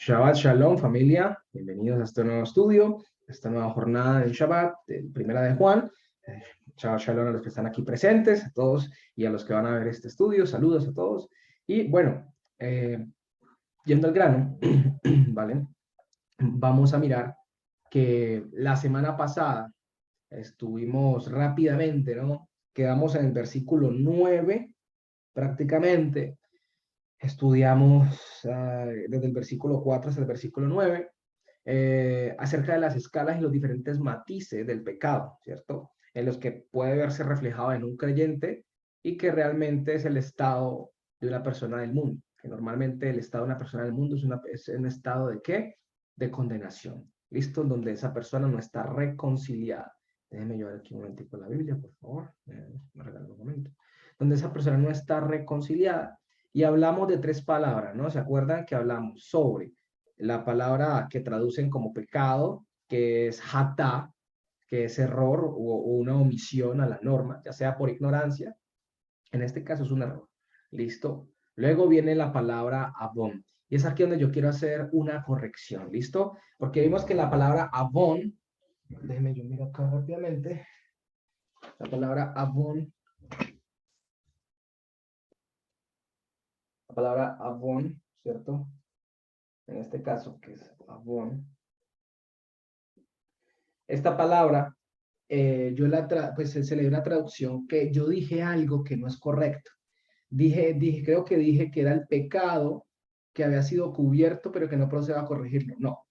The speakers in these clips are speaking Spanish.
Shabbat Shalom, familia. Bienvenidos a este nuevo estudio, esta nueva jornada del Shabbat, de Primera de Juan. Shabbat Shalom a los que están aquí presentes, a todos y a los que van a ver este estudio. Saludos a todos. Y bueno, yendo al grano, ¿vale? Vamos a mirar que la semana pasada estuvimos rápidamente, ¿no? Quedamos en el versículo 9, prácticamente. Estudiamos desde el versículo 4 hasta el versículo 9 acerca de las escalas y los diferentes matices del pecado, ¿cierto? En los que puede verse reflejado en un creyente y que realmente es el estado de una persona del mundo, que normalmente el estado de una persona del mundo es un estado de ¿qué? De condenación, ¿listo? Donde esa persona no está reconciliada. Déjenme llevar aquí un momentico la Biblia, por favor. Me regalo un momento. Donde esa persona no está reconciliada. Y hablamos de tres palabras, ¿no? ¿Se acuerdan que hablamos sobre la palabra que traducen como pecado, que es hatá, que es error o una omisión a la norma, ya sea por ignorancia? En este caso es un error. ¿Listo? Luego viene la palabra abón. Y es aquí donde yo quiero hacer una corrección. ¿Listo? Porque vimos que la palabra abón, déjenme yo miro acá rápidamente, la palabra abón, ¿cierto? En este caso, que es abón. Esta palabra, pues se le dio una traducción que yo dije algo que no es correcto. Creo que dije que era el pecado que había sido cubierto, pero que no procede a corregirlo. No,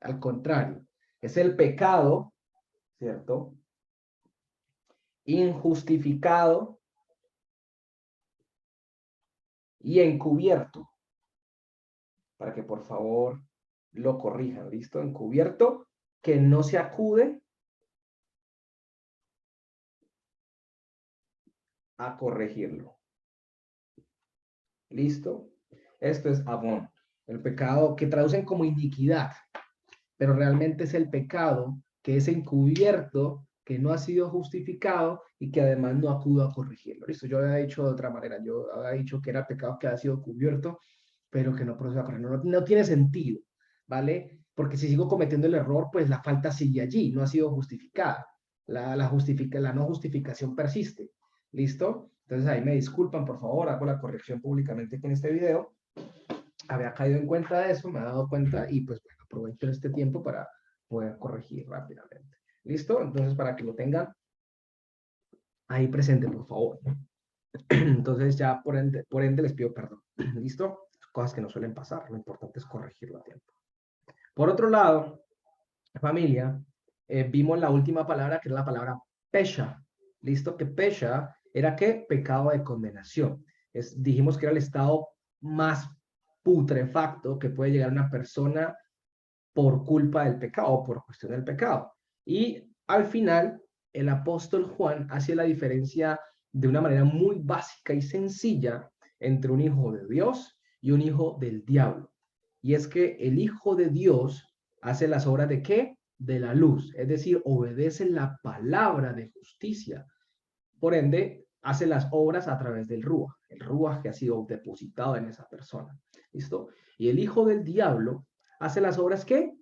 al contrario, es el pecado, ¿cierto? Injustificado y encubierto, para que por favor lo corrijan, ¿listo? Encubierto, que no se acude a corregirlo. ¿Listo? Esto es abón, el pecado que traducen como iniquidad, pero realmente es el pecado que es encubierto, que no ha sido justificado y que además no acudo a corregirlo. ¿Listo? Yo había dicho de otra manera, yo había dicho que era pecado que ha sido cubierto, pero que no procede a corregirlo. No tiene sentido, ¿vale? Porque si sigo cometiendo el error, pues la falta sigue allí, no ha sido justificada. La no justificación persiste. ¿Listo? Entonces ahí me disculpan, por favor, hago la corrección públicamente con este video. Había caído en cuenta de eso, me he dado cuenta y pues bueno, aprovecho este tiempo para poder corregir rápidamente. ¿Listo? Entonces para que lo tengan ahí presente, por favor. Entonces ya por ende les pido perdón. ¿Listo? Cosas que no suelen pasar, lo importante es corregirlo a tiempo. Por otro lado, familia, vimos la última palabra que era la palabra pesha. ¿Listo? Que pesha era ¿qué? Pecado de condenación. Dijimos que era el estado más putrefacto que puede llegar a una persona por culpa del pecado, por cuestión del pecado. Y al final, el apóstol Juan hace la diferencia de una manera muy básica y sencilla entre un hijo de Dios y un hijo del diablo. Y es que el hijo de Dios hace las obras de ¿qué? De la luz, es decir, obedece la palabra de justicia. Por ende, hace las obras a través del Ruach, el Ruach que ha sido depositado en esa persona. ¿Listo? Y el hijo del diablo hace las obras ¿qué?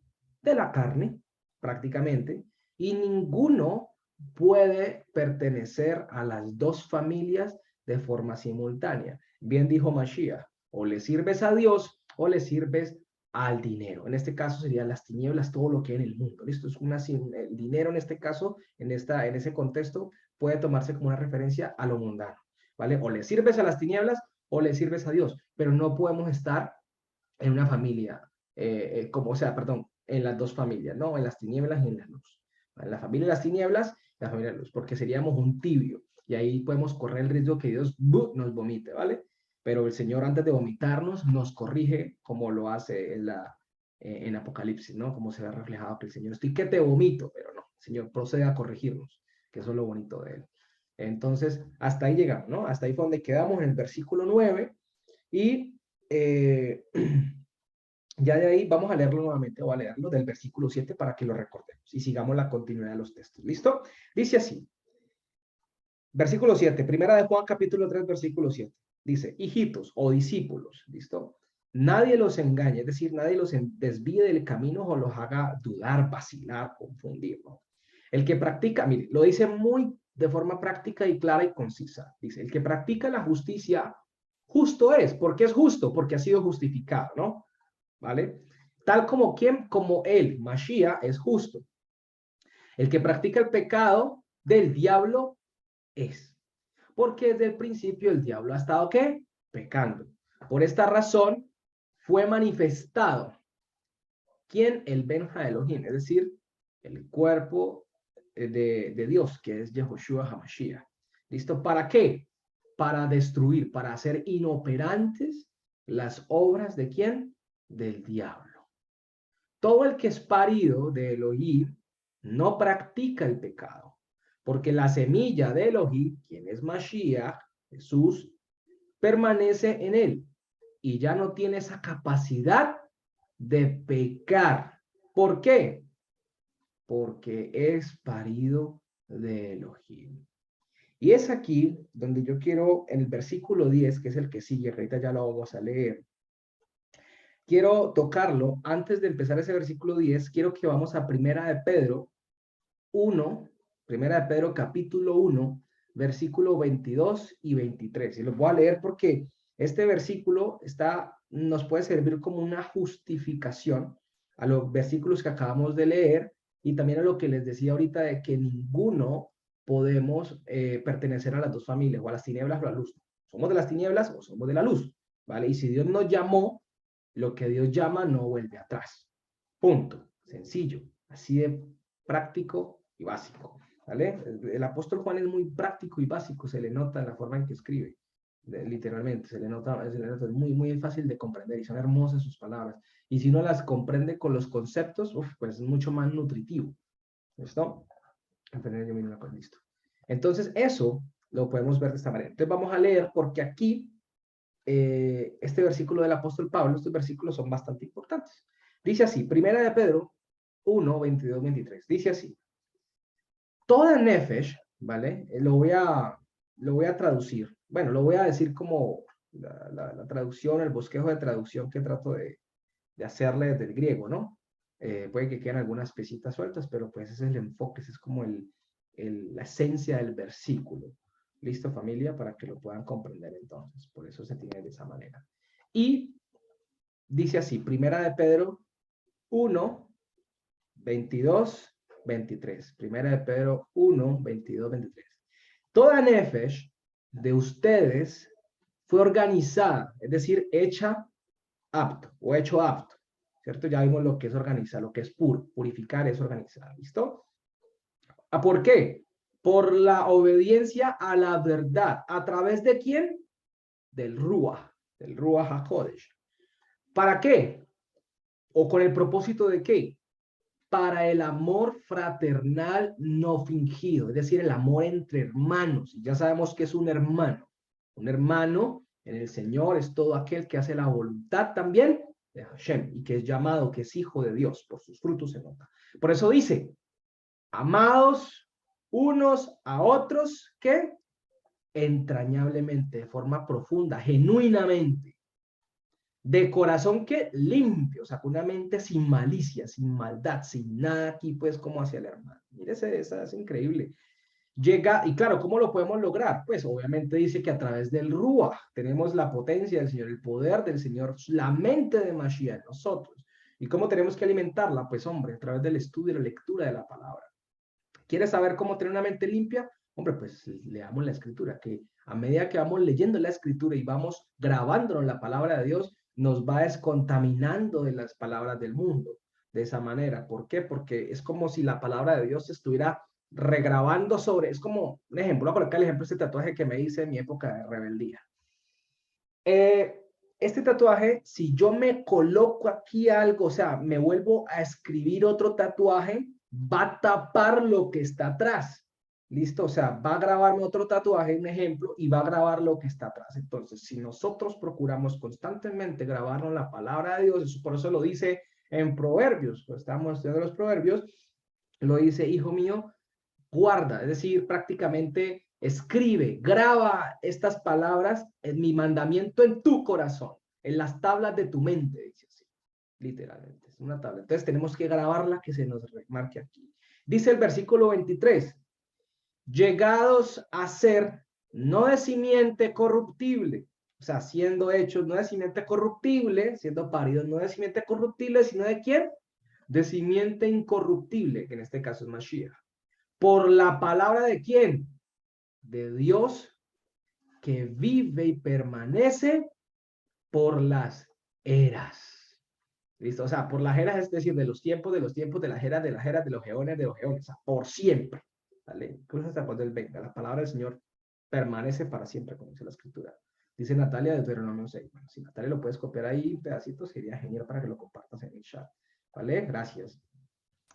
De la carne, prácticamente, y ninguno puede pertenecer a las dos familias de forma simultánea. Bien dijo Mashiach, o le sirves a Dios o le sirves al dinero. En este caso serían las tinieblas, todo lo que hay en el mundo. ¿Listo? El dinero en este caso, en ese contexto, puede tomarse como una referencia a lo mundano, ¿vale? O le sirves a las tinieblas o le sirves a Dios, pero no podemos estar en una familia, perdón, en las dos familias, ¿no? En las tinieblas y en la luz. En la familia de las tinieblas, la familia de la luz, porque seríamos un tibio y ahí podemos correr el riesgo que Dios nos vomite, ¿vale? Pero el Señor antes de vomitarnos nos corrige como lo hace en Apocalipsis, ¿no? Como se ve reflejado que el Señor, estoy que te vomito, pero no, el Señor procede a corregirnos, que eso es lo bonito de Él. Entonces, hasta ahí llegamos, ¿no? Hasta ahí fue donde quedamos en el versículo 9 y ya de ahí vamos a leerlo nuevamente, o a leerlo del versículo 7 para que lo recordemos y sigamos la continuidad de los textos. ¿Listo? Dice así, versículo 7, primera de Juan capítulo 3, versículo 7. Dice, hijitos o discípulos, ¿listo? nadie los engañe, es decir, nadie los desvíe del camino o los haga dudar, vacilar, confundir, ¿no? El que practica, mire, lo dice muy de forma práctica y clara y concisa. Dice, el que practica la justicia, justo es. ¿Por qué es justo? Porque ha sido justificado, ¿no? ¿Vale? Tal como quien, como él, Mashiach, es justo. El que practica el pecado del diablo es. Porque desde el principio el diablo ha estado, ¿qué? Pecando. Por esta razón fue manifestado. ¿Quién? El Benja Elohim, es decir, el cuerpo de Dios, que es Yehoshua HaMashiach. ¿Listo? ¿Para qué? Para destruir, para hacer inoperantes las obras de quién? Del diablo. Todo el que es parido de Elohim no practica el pecado, porque la semilla de Elohim, quien es Mashiach, Jesús, permanece en él y ya no tiene esa capacidad de pecar. ¿Por qué? Porque es parido de Elohim. Y es aquí donde yo quiero, en el versículo 10, que es el que sigue, ahorita ya lo vamos a leer, quiero tocarlo. Antes de empezar ese versículo 10, quiero que vamos a Primera de Pedro 1, Primera de Pedro capítulo 1, versículo 22 y 23. Y los voy a leer porque este versículo nos puede servir como una justificación a los versículos que acabamos de leer y también a lo que les decía ahorita de que ninguno podemos pertenecer a las dos familias, o a las tinieblas o a la luz. Somos de las tinieblas o somos de la luz, ¿vale? Y si Dios nos llamó, lo que Dios llama no vuelve atrás. Punto. Sencillo. Así de práctico y básico, ¿vale? El apóstol Juan es muy práctico y básico, se le nota en la forma en que escribe, literalmente, se le nota, es muy, muy fácil de comprender y son hermosas sus palabras. Y si uno las comprende con los conceptos, pues es mucho más nutritivo, ¿listo? Listo. Entonces, eso lo podemos ver de esta manera. Entonces, vamos a leer porque aquí, este versículo del apóstol Pablo, estos versículos son bastante importantes. Dice así, Primera de Pedro 1, 22, 23. Dice así, toda nefesh, ¿vale? Lo voy a traducir. Bueno, lo voy a decir como la traducción, el bosquejo de traducción que trato de hacerle desde el griego, ¿no? Puede que queden algunas pesitas sueltas, pero pues ese es el enfoque, ese es como la esencia del versículo. ¿Listo, familia? Para que lo puedan comprender entonces. Por eso se tiene de esa manera. Y dice así, Primera de Pedro 1, 22, 23. Primera de Pedro 1, 22, 23. Toda nefesh de ustedes fue organizada, es decir, hecha apto o hecho apto, ¿cierto? Ya vimos lo que es organizar, lo que es purificar es organizar, ¿listo? ¿Por qué? Por la obediencia a la verdad. ¿A través de quién? Del Ruach HaKodesh. ¿Para qué? ¿O con el propósito de qué? Para el amor fraternal no fingido, es decir, el amor entre hermanos. Ya sabemos que es un hermano. Un hermano en el Señor es todo aquel que hace la voluntad también de Hashem y que es llamado, que es hijo de Dios. Por sus frutos se nota. Por eso dice, amados unos a otros, que entrañablemente, de forma profunda, genuinamente, de corazón que limpio, o sea, con una mente sin malicia, sin maldad, sin nada aquí, pues, como hacia el hermano. Mire, esa es increíble. Llega, y claro, ¿cómo lo podemos lograr? Pues obviamente dice que a través del Ruach tenemos la potencia del Señor, el poder del Señor, la mente de Mashiach en nosotros. ¿Y cómo tenemos que alimentarla? Pues hombre, a través del estudio y la lectura de la palabra. ¿Quieres saber cómo tener una mente limpia? Hombre, pues leamos la escritura, que a medida que vamos leyendo la escritura y vamos grabándonos la palabra de Dios, nos va descontaminando de las palabras del mundo. De esa manera. ¿Por qué? Porque es como si la palabra de Dios se estuviera regrabando sobre, es como un ejemplo, voy a colocar el ejemplo de este tatuaje que me hice en mi época de rebeldía. Este tatuaje, si yo me coloco aquí algo, o sea, me vuelvo a escribir otro tatuaje, va a tapar lo que está atrás. ¿Listo? O sea, va a grabarme otro tatuaje, un ejemplo, y va a grabar lo que está atrás. Entonces, si nosotros procuramos constantemente grabarnos la palabra de Dios, por eso lo dice en Proverbios, pues estamos estudiando los Proverbios, lo dice, hijo mío, guarda, es decir, prácticamente escribe, graba estas palabras en mi mandamiento en tu corazón. en las tablas de tu mente, dice así, literalmente, es una tabla. Entonces tenemos que grabarla, que se nos remarque aquí. Dice el versículo 23, llegados a ser no de simiente corruptible, o sea, siendo hechos no de simiente corruptible, siendo paridos no de simiente corruptible, sino de quién? De simiente incorruptible, que en este caso es Mashiach. ¿Por la palabra de quién? De Dios, que vive y permanece por las eras. ¿Listo? O sea, por las eras, es decir, de los tiempos, de las eras, de los geones, o sea, por siempre. ¿Vale? Incluso hasta cuando Él venga. La palabra del Señor permanece para siempre, como dice la Escritura. Dice Natalia de Deuteronomio 6. Bueno, si Natalia lo puedes copiar ahí, pedacitos, sería genial para que lo compartas en el chat. ¿Vale? Gracias.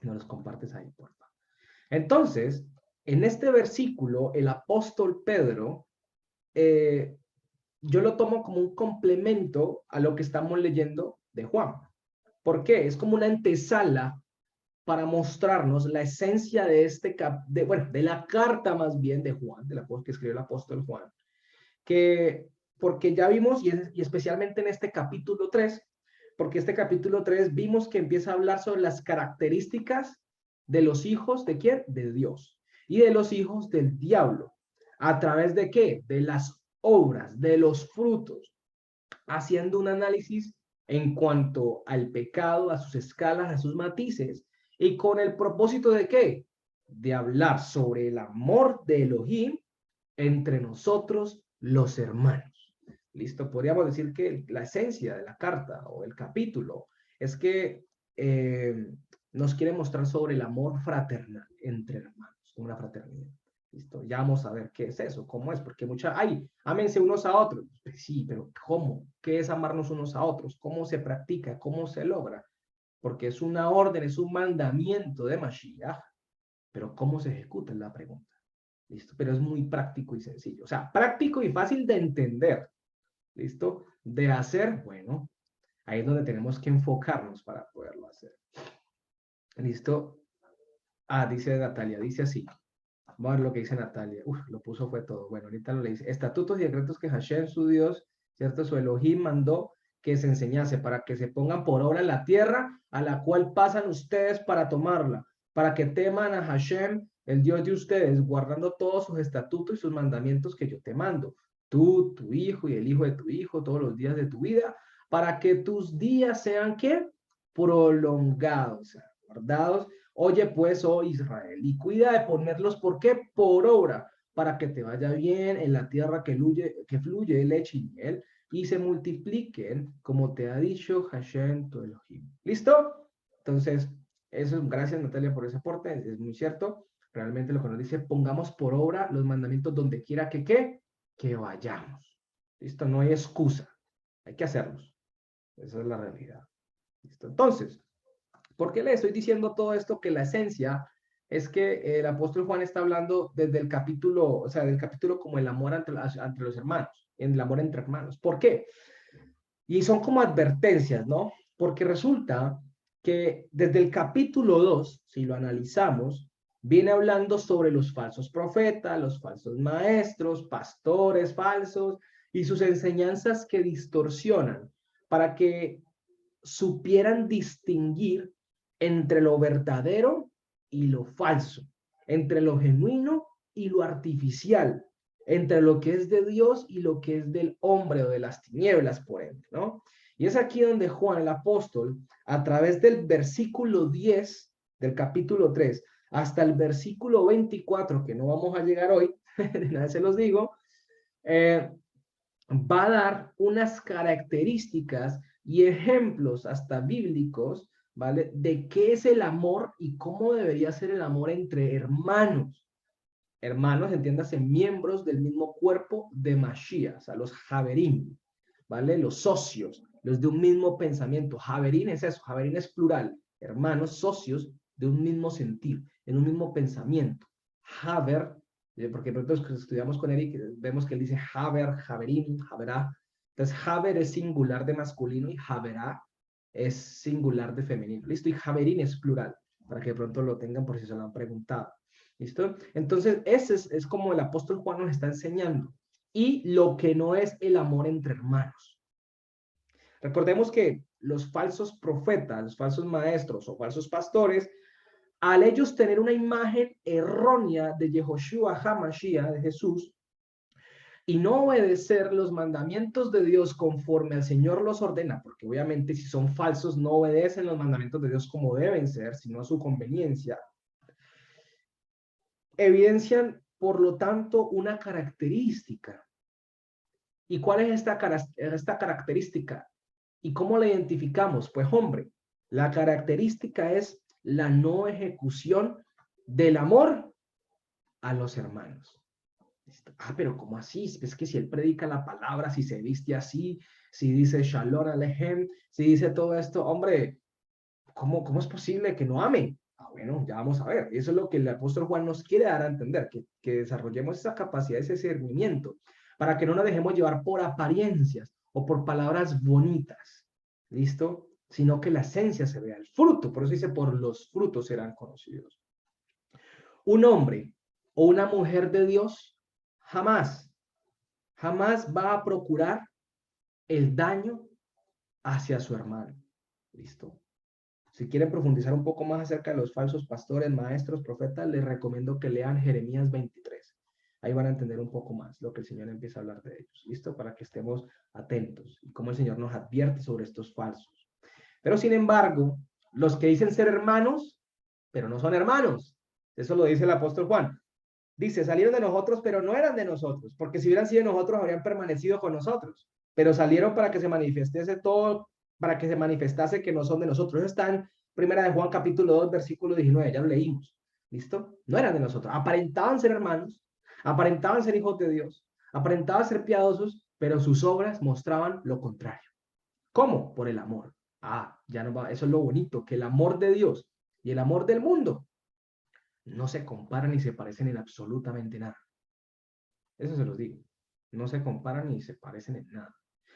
No los compartes ahí, por favor. Entonces, en este versículo, el apóstol Pedro, yo lo tomo como un complemento a lo que estamos leyendo de Juan. ¿Por qué? Es como una antesala para mostrarnos la esencia de de la carta más bien de Juan, que escribió el apóstol Juan, porque ya vimos, y especialmente en este capítulo 3, porque este capítulo 3 vimos que empieza a hablar sobre las características de los hijos de quién? De Dios, y de los hijos del diablo. ¿A través de qué? De las obras, de los frutos, haciendo un análisis en cuanto al pecado, a sus escalas, a sus matices, y con el propósito de qué? De hablar sobre el amor de Elohim entre nosotros los hermanos. ¿Listo? Podríamos decir que la esencia de la carta o el capítulo es que nos quiere mostrar sobre el amor fraternal entre hermanos, una fraternidad. ¿Listo? Ya vamos a ver qué es eso, cómo es, porque ámense unos a otros. Pues sí, pero ¿cómo? ¿Qué es amarnos unos a otros? ¿Cómo se practica? ¿Cómo se logra? Porque es una orden, es un mandamiento de Mashiach, pero ¿cómo se ejecuta? Es la pregunta. ¿Listo? Pero es muy práctico y sencillo. O sea, práctico y fácil de entender. ¿Listo? De hacer, bueno, ahí es donde tenemos que enfocarnos para poderlo hacer. ¿Listo? Dice Natalia, dice así. Vamos a ver lo que dice Natalia. Lo puso fue todo. Bueno, ahorita lo le dice. Estatutos y decretos que Hashem, su Dios, ¿cierto? Su Elohim mandó que se enseñase para que se pongan por obra en la tierra a la cual pasan ustedes para tomarla, para que teman a Hashem, el Dios de ustedes, guardando todos sus estatutos y sus mandamientos que yo te mando. Tú, tu hijo y el hijo de tu hijo, todos los días de tu vida, para que tus días sean, ¿qué? Prolongados, o sea, guardados. Oye pues, oh Israel, y cuida de ponerlos, ¿por qué? Por obra, para que te vaya bien en la tierra que fluye leche y miel, y se multipliquen, como te ha dicho Hashem tu Elohim. ¿Listo? Entonces, gracias Natalia por ese aporte, es muy cierto. Realmente lo que nos dice, pongamos por obra los mandamientos donde quiera que vayamos. ¿Listo? No hay excusa, hay que hacerlos. Esa es la realidad. ¿Listo? Entonces, ¿por qué le estoy diciendo todo esto? Que la esencia es que el apóstol Juan está hablando desde el capítulo, o sea, del capítulo como el amor entre los hermanos, el amor entre hermanos. ¿Por qué? Y son como advertencias, ¿no? Porque resulta que desde el capítulo 2, si lo analizamos, viene hablando sobre los falsos profetas, los falsos maestros, pastores falsos y sus enseñanzas que distorsionan para que supieran distinguir entre lo verdadero y lo falso, entre lo genuino y lo artificial, entre lo que es de Dios y lo que es del hombre o de las tinieblas, por ende, ¿no? Y es aquí donde Juan el apóstol, a través del versículo 10 del capítulo 3 hasta el versículo 24, que no vamos a llegar hoy, de nada se los digo, va a dar unas características y ejemplos hasta bíblicos, ¿vale? De qué es el amor y cómo debería ser el amor entre hermanos. Hermanos, entiéndase, miembros del mismo cuerpo de Mashiach, o sea, los Javerín, ¿vale? Los socios, los de un mismo pensamiento. Javerín es eso, Javerín es plural, hermanos, socios de un mismo sentir, en un mismo pensamiento. Haver, porque nosotros estudiamos con Eric, vemos que él dice Haver, Javerín, Haverá. Entonces, Haver es singular de masculino y Haverá es singular de femenino. ¿Listo? Y Javerín es plural, para que de pronto lo tengan por si se lo han preguntado. ¿Listo? Entonces, ese es como el apóstol Juan nos está enseñando. Y lo que no es el amor entre hermanos. Recordemos que los falsos profetas, los falsos maestros o falsos pastores, al ellos tener una imagen errónea de Yehoshua HaMashiach, de Jesús, y no obedecer los mandamientos de Dios conforme al Señor los ordena, porque obviamente si son falsos no obedecen los mandamientos de Dios como deben ser, sino a su conveniencia, evidencian, por lo tanto, una característica. ¿Y cuál es esta característica? ¿Y cómo la identificamos? Pues hombre, la característica es la no ejecución del amor a los hermanos. Ah, pero ¿cómo así? Es que si él predica la palabra, si se viste así, si dice Shalom Alejem, si dice todo esto, hombre, ¿cómo es posible que no ame? Ah, bueno, ya vamos a ver. Eso es lo que el apóstol Juan nos quiere dar a entender, que desarrollemos esa capacidad, ese discernimiento, para que no nos dejemos llevar por apariencias o por palabras bonitas, ¿listo? Sino que la esencia se vea, el fruto. Por eso dice, por los frutos serán conocidos. Un hombre o una mujer de Dios jamás va a procurar el daño hacia su hermano. ¿Listo? Si quieren profundizar un poco más acerca de los falsos pastores, maestros, profetas, les recomiendo que lean Jeremías 23. Ahí van a entender un poco más lo que el Señor empieza a hablar de ellos. ¿Listo? Para que estemos atentos y cómo el Señor nos advierte sobre estos falsos. Pero sin embargo, los que dicen ser hermanos, pero no son hermanos. Eso lo dice el apóstol Juan. Dice, salieron de nosotros, pero no eran de nosotros, porque si hubieran sido de nosotros, habrían permanecido con nosotros. Pero salieron para que se manifestase todo, para que se manifestase que no son de nosotros. Eso está en Primera de Juan, capítulo 2, versículo 19, ya lo leímos. ¿Listo? No eran de nosotros. Aparentaban ser hermanos, aparentaban ser hijos de Dios, aparentaban ser piadosos, pero sus obras mostraban lo contrario. ¿Cómo? Por el amor. Ah, ya no va. Eso es lo bonito, que el amor de Dios y el amor del mundo no se comparan ni se parecen en absolutamente nada. Eso se los digo. No se comparan ni se parecen en nada.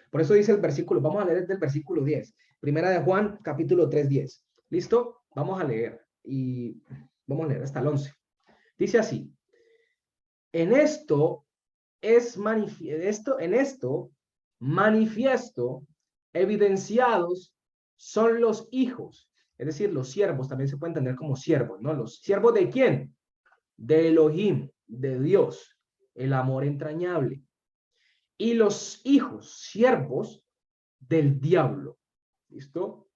Por eso dice el versículo, vamos a leer desde el versículo 10. Primera de Juan, capítulo 3, 10. ¿Listo? Vamos a leer y vamos a leer hasta el 11. Dice así, en esto manifiesto, evidenciados son los hijos, es decir, los siervos, también se puede entender como siervos, ¿no? ¿Los siervos de quién? De Elohim, de Dios, el amor entrañable. Y los hijos, siervos del diablo. ¿Listo?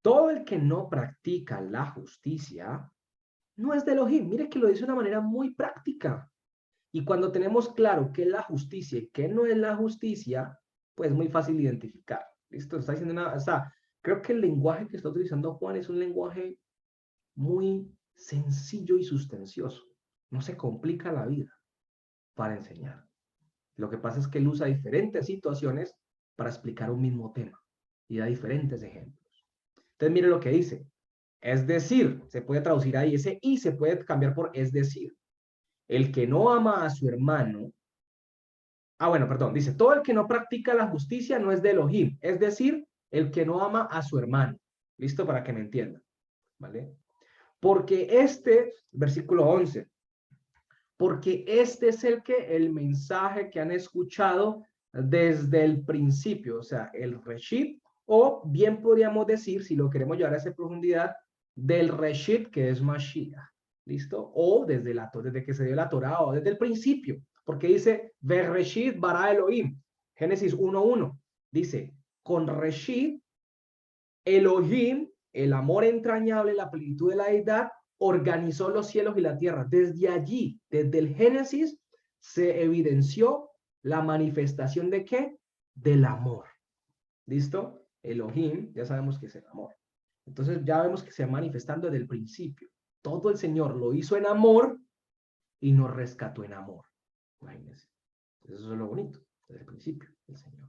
Todo el que no practica la justicia no es de Elohim. Mire que lo dice de una manera muy práctica. Y cuando tenemos claro qué es la justicia y qué no es la justicia, pues es muy fácil identificar. ¿Listo? Está diciendo una, o sea, creo que el lenguaje que está utilizando Juan es un lenguaje muy sencillo y sustancioso. No se complica la vida para enseñar. Lo que pasa es que él usa diferentes situaciones para explicar un mismo tema y da diferentes ejemplos. Entonces, mire lo que dice. Es decir, se puede traducir ahí ese y se puede cambiar por es decir. El que no ama a su hermano. Ah, bueno, perdón. Dice, todo el que no practica la justicia no es de Elohim. Es decir, el que no ama a su hermano. ¿Listo? Para que me entiendan. ¿Vale? Porque versículo 11, porque este es el mensaje que han escuchado desde el principio, o sea, el Reshit, o bien podríamos decir, si lo queremos llevar a esa profundidad, del Reshit, que es Mashiach, ¿listo? O desde que se dio la Torah, o desde el principio, porque dice, Bereshit bara Elohim, Génesis 1:1, dice, con Reshit, Elohim, el amor entrañable, la plenitud de la deidad, organizó los cielos y la tierra. Desde allí, desde el Génesis, se evidenció la manifestación de ¿qué? Del amor. ¿Listo? Elohim, ya sabemos que es el amor. Entonces ya vemos que se va manifestando desde el principio. Todo el Señor lo hizo en amor y nos rescató en amor. Imagínense. Eso es lo bonito, desde el principio, el Señor.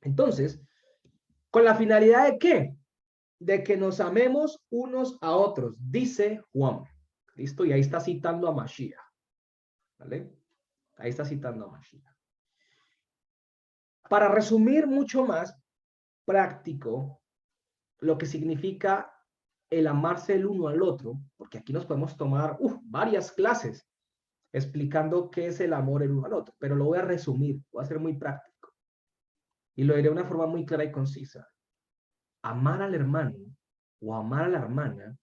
Entonces, ¿con la finalidad de qué? De que nos amemos unos a otros, dice Juan. ¿Listo? Y ahí está citando a Mashiach. ¿Vale? Ahí está citando a Mashiach. Para resumir mucho más práctico lo que significa el amarse el uno al otro, porque aquí nos podemos tomar varias clases explicando qué es el amor el uno al otro, pero lo voy a resumir, voy a ser muy práctico. Y lo diré de una forma muy clara y concisa. Amar al hermano o amar a la hermana,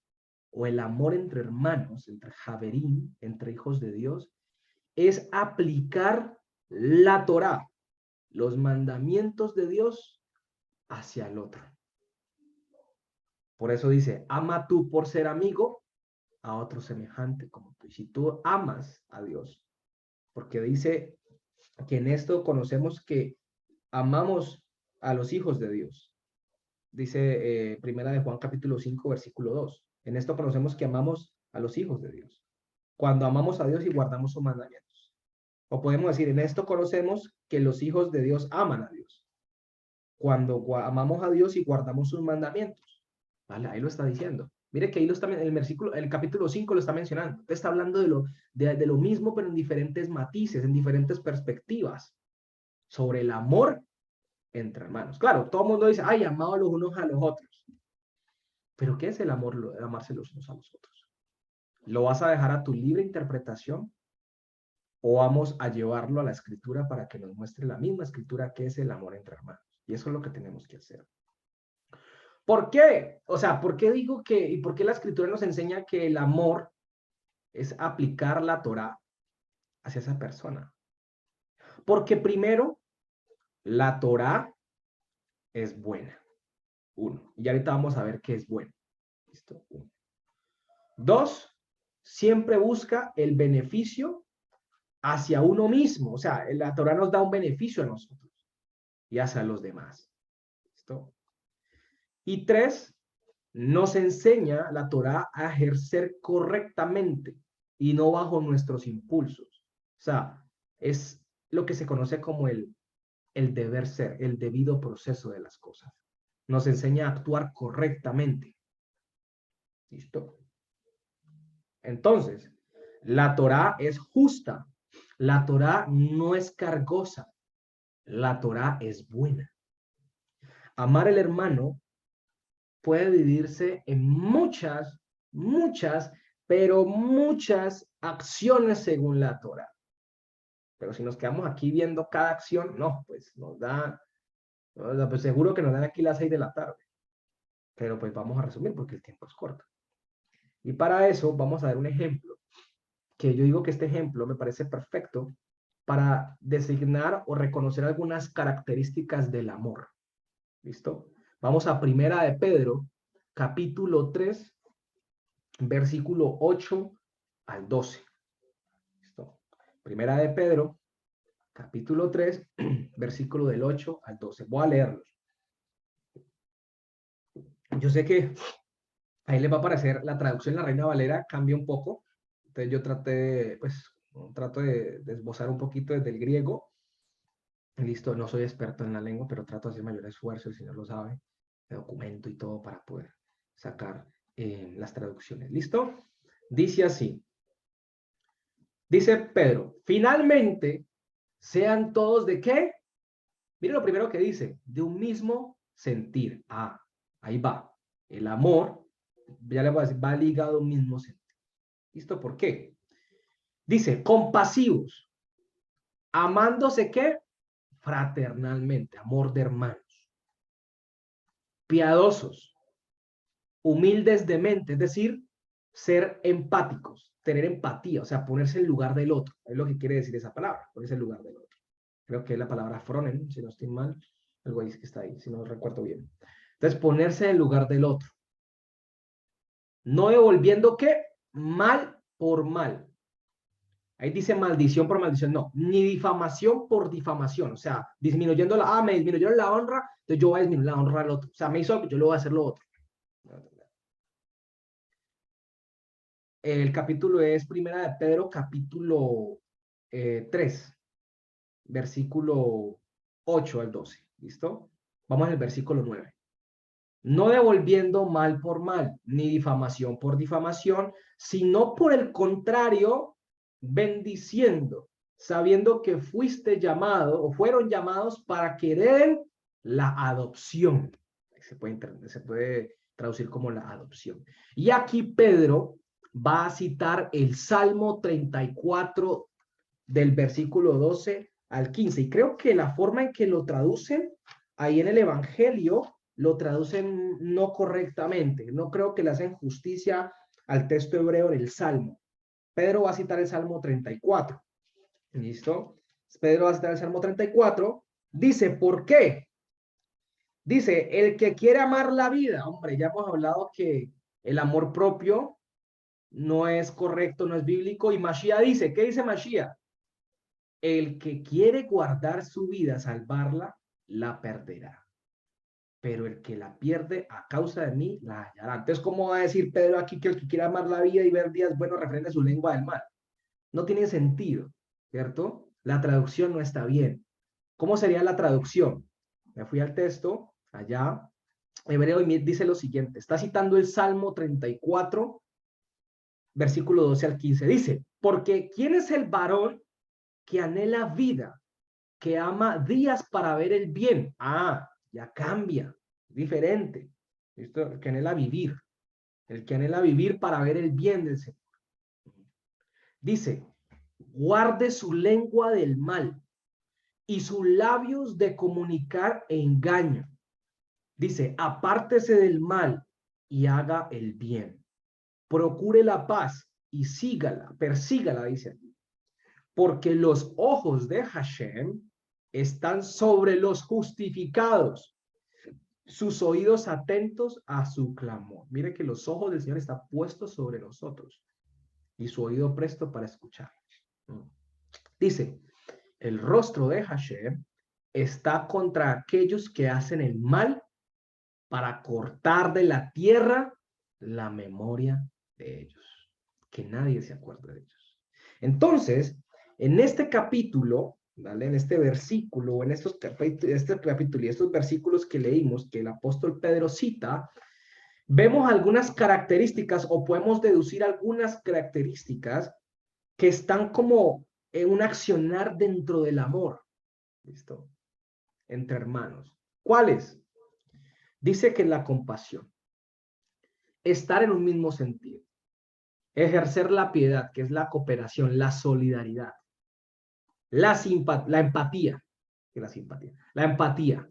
o el amor entre hermanos, entre Javerín, entre hijos de Dios, es aplicar la Torá, los mandamientos de Dios hacia el otro. Por eso dice, ama tú por ser amigo a otro semejante como tú. Y si tú amas a Dios, porque dice que en esto conocemos que amamos a los hijos de Dios. Dice primera de Juan capítulo 5, versículo 2. En esto conocemos que amamos a los hijos de Dios. Cuando amamos a Dios y guardamos sus mandamientos. O podemos decir, en esto conocemos que los hijos de Dios aman a Dios. Cuando amamos a Dios y guardamos sus mandamientos. ¿Vale? Ahí lo está diciendo. Mire que ahí lo está, el capítulo 5 lo está mencionando. Está hablando de lo mismo, pero en diferentes matices, en diferentes perspectivas. Sobre el amor entre hermanos. Claro, todo el mundo dice, ay, amados los unos a los otros. Pero ¿qué es el amor, el amarse los unos a los otros? ¿Lo vas a dejar a tu libre interpretación? ¿O vamos a llevarlo a la escritura para que nos muestre la misma escritura que es el amor entre hermanos? Y eso es lo que tenemos que hacer. ¿Por qué? O sea, ¿por qué digo que, y por qué la escritura nos enseña que el amor es aplicar la Torá hacia esa persona? Porque primero, la Torá es buena. Uno. Y ahorita vamos a ver qué es bueno. ¿Listo? Uno. Dos, siempre busca el beneficio hacia uno mismo. O sea, la Torá nos da un beneficio a nosotros y hacia los demás. ¿Listo? Y tres, nos enseña la Torá a ejercer correctamente y no bajo nuestros impulsos. O sea, es lo que se conoce como el deber ser, el debido proceso de las cosas. Nos enseña a actuar correctamente. ¿Listo? Entonces, la Torá es justa. La Torá no es cargosa. La Torá es buena. Amar al hermano puede dividirse en muchas, pero muchas acciones según la Torá. Pero si nos quedamos aquí viendo cada acción, no, pues pues seguro que nos dan aquí las 6 de la tarde. Pero pues vamos a resumir porque el tiempo es corto. Y para eso vamos a ver un ejemplo, que yo digo que este ejemplo me parece perfecto para designar o reconocer algunas características del amor. ¿Listo? Vamos a Primera de Pedro, capítulo 3, versículo 8 al 12. ¿Listo? Primera de Pedro, capítulo 3, versículo del 8 al 12. Voy a leerlos. Yo sé que ahí les va a aparecer la traducción en la Reina Valera, cambia un poco. Entonces yo trato de esbozar un poquito desde el griego. Listo, no soy experto en la lengua, pero trato de hacer mayor esfuerzo, el Señor lo sabe, de documento y todo para poder sacar las traducciones. ¿Listo? Dice así. Dice Pedro, finalmente, sean todos ¿de qué? Mire lo primero que dice, de un mismo sentir. Ah, ahí va. El amor, ya le voy a decir, va ligado a un mismo sentir. ¿Listo? ¿Por qué? Dice, compasivos, amándose ¿qué? Fraternalmente, amor de hermanos. Piadosos, humildes de mente, es decir, ser empáticos, tener empatía, o sea, ponerse en lugar del otro. Es lo que quiere decir esa palabra, ponerse en lugar del otro. Creo que es la palabra fronen, si no estoy mal, algo ahí que está ahí, si no recuerdo bien. Entonces, ponerse en el lugar del otro. No devolviendo ¿qué? Mal por mal. Ahí dice maldición por maldición, no, ni difamación por difamación, o sea, disminuyendo me disminuyeron la honra, entonces yo voy a disminuir la honra al otro, o sea, me hizo algo, yo lo voy a hacer lo otro. El capítulo es Primera de Pedro, capítulo 3, versículo 8 al 12, ¿listo? Vamos al versículo 9. No devolviendo mal por mal, ni difamación por difamación, sino por el contrario, bendiciendo, sabiendo que fuiste llamado o fueron llamados para que den la adopción. Se puede traducir como la adopción. Y aquí Pedro va a citar el Salmo 34 del versículo 12 al 15. Y creo que la forma en que lo traducen ahí en el Evangelio lo traducen no correctamente. No creo que le hacen justicia al texto hebreo en el Salmo. Pedro va a citar el Salmo 34. ¿Listo? Pedro va a citar el Salmo 34. Dice, ¿por qué? Dice, el que quiere amar la vida. Hombre, ya hemos hablado que el amor propio no es correcto, no es bíblico. Y Mashiach dice, ¿qué dice Mashiach? El que quiere guardar su vida, salvarla, la perderá. Pero el que la pierde a causa de mí, la hallará. Entonces, ¿cómo va a decir Pedro aquí que el que quiere amar la vida y ver días buenos refrene su lengua del mal? No tiene sentido, ¿cierto? La traducción no está bien. ¿Cómo sería la traducción? Me fui al texto, allá, Hebreo, y dice lo siguiente. Está citando el Salmo 34, versículo 12 al 15. Dice, porque ¿quién es el varón que anhela vida, que ama días para ver el bien? Ah, ya cambia, diferente. ¿Listo? El que anhela vivir. El que anhela vivir para ver el bien del Señor. Dice, guarde su lengua del mal y sus labios de comunicar engaño. Dice, apártese del mal y haga el bien. Procure la paz y sígala, persígala, dice aquí. Porque los ojos de Hashem están sobre los justificados, sus oídos atentos a su clamor. Mire que los ojos del Señor están puestos sobre nosotros y su oído presto para escuchar. Dice, el rostro de Hashem está contra aquellos que hacen el mal para cortar de la tierra la memoria de ellos, que nadie se acuerde de ellos. Entonces, en este capítulo, ¿vale? En este versículo, en estos capítulos y estos versículos que leímos, que el apóstol Pedro cita, vemos algunas características o podemos deducir algunas características que están como en un accionar dentro del amor, ¿listo? Entre hermanos. ¿Cuáles? Dice que la compasión, estar en un mismo sentido, ejercer la piedad, que es la cooperación, la solidaridad, la empatía, que la empatía,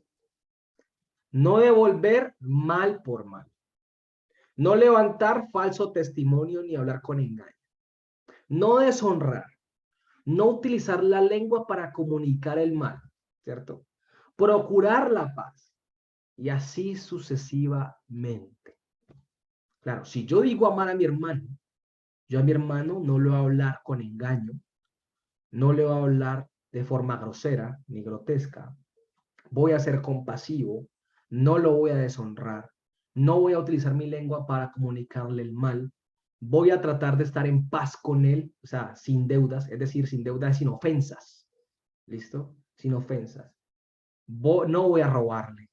no devolver mal por mal, no levantar falso testimonio ni hablar con engaño, no deshonrar, no utilizar la lengua para comunicar el mal, ¿cierto? Procurar la paz y así sucesivamente. Claro, si yo digo amar a mi hermano, yo a mi hermano no le voy a hablar con engaño, no le voy a hablar de forma grosera ni grotesca, voy a ser compasivo, no lo voy a deshonrar, no voy a utilizar mi lengua para comunicarle el mal, voy a tratar de estar en paz con él, o sea, sin deudas, es decir, sin deudas, sin ofensas, ¿listo? Sin ofensas. No voy a robarle,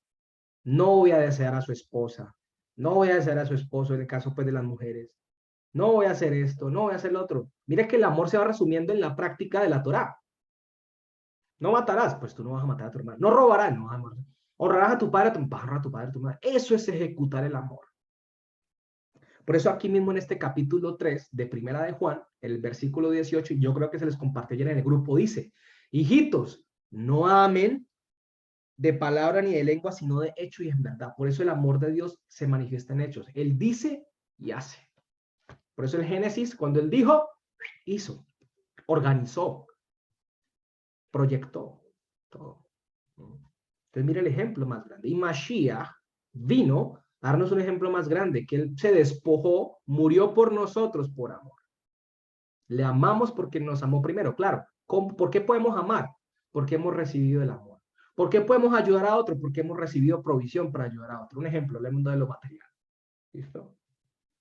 no voy a desear a su esposa, no voy a desear a su esposo en el caso pues de las mujeres, no voy a hacer esto, no voy a hacer lo otro. Mira que el amor se va resumiendo en la práctica de la Torá. No matarás, pues tú no vas a matar a tu hermano. No robarás, no vas a matar. Honrarás a tu padre, a tu padre, a tu madre. Eso es ejecutar el amor. Por eso aquí mismo en este capítulo 3 de Primera de Juan, el versículo 18, y yo creo que se les compartió ya en el grupo, dice, hijitos, no amen de palabra ni de lengua, sino de hecho y en verdad. Por eso el amor de Dios se manifiesta en hechos. Él dice y hace. Por eso el Génesis, cuando él dijo, hizo, organizó, proyectó todo. Entonces mira el ejemplo más grande. Y Mashiach vino a darnos un ejemplo más grande, que él se despojó, murió por nosotros por amor. Le amamos porque nos amó primero, claro. ¿Por qué podemos amar? Porque hemos recibido el amor. ¿Por qué podemos ayudar a otro? Porque hemos recibido provisión para ayudar a otro. Un ejemplo, el mundo de lo material. ¿Listo?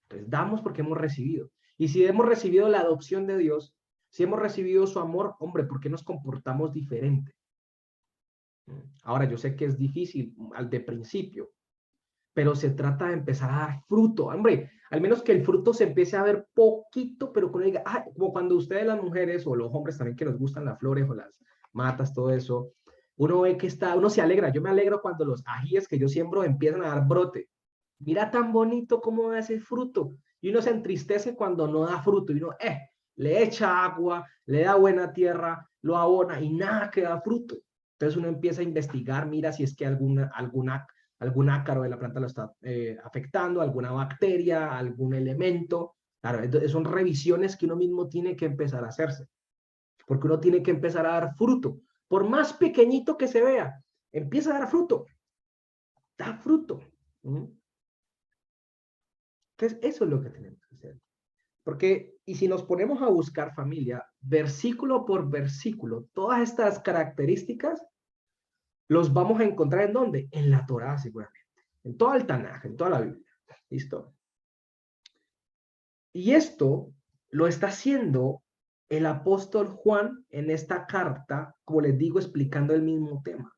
Entonces damos porque hemos recibido. Y si hemos recibido la adopción de Dios, si hemos recibido su amor, hombre, ¿por qué nos comportamos diferente? Ahora, yo sé que es difícil al de principio, pero se trata de empezar a dar fruto. Hombre, al menos que el fruto se empiece a ver poquito, pero que uno diga, ah, como cuando ustedes las mujeres o los hombres también que nos gustan las flores o las matas, todo eso, uno ve que está, uno se alegra. Yo me alegro cuando los ajíes que yo siembro empiezan a dar brote. Mira tan bonito cómo da ese fruto. Y uno se entristece cuando no da fruto. Y uno, le echa agua, le da buena tierra, lo abona y nada que da fruto. Entonces uno empieza a investigar, mira si es que algún ácaro de la planta lo está afectando, alguna bacteria, algún elemento. Claro, entonces son revisiones que uno mismo tiene que empezar a hacerse, porque uno tiene que empezar a dar fruto. Por más pequeñito que se vea, empieza a dar fruto. Da fruto. ¿Mm? Entonces, eso es lo que tenemos que hacer. Porque, y si nos ponemos a buscar, familia, versículo por versículo, todas estas características los vamos a encontrar ¿en dónde? En la Torá, seguramente. En todo el Tanaj, en toda la Biblia. ¿Listo? Y esto lo está haciendo el apóstol Juan en esta carta, como les digo, explicando el mismo tema.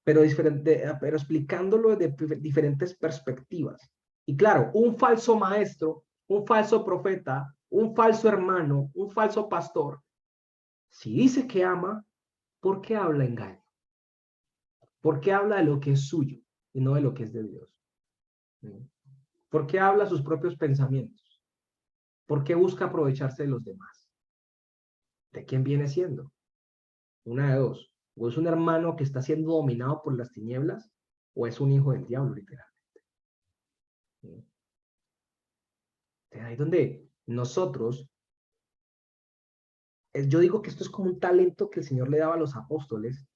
Pero explicándolo de diferentes perspectivas. Y claro, un falso maestro, un falso profeta, un falso hermano, un falso pastor, si dice que ama, ¿por qué habla engaño? ¿Por qué habla de lo que es suyo y no de lo que es de Dios? ¿Por qué habla sus propios pensamientos? ¿Por qué busca aprovecharse de los demás? ¿De quién viene siendo? Una de dos. O es un hermano que está siendo dominado por las tinieblas, o es un hijo del diablo, literalmente. Ahí donde nosotros, yo digo que esto es como un talento que el Señor le daba a los apóstoles,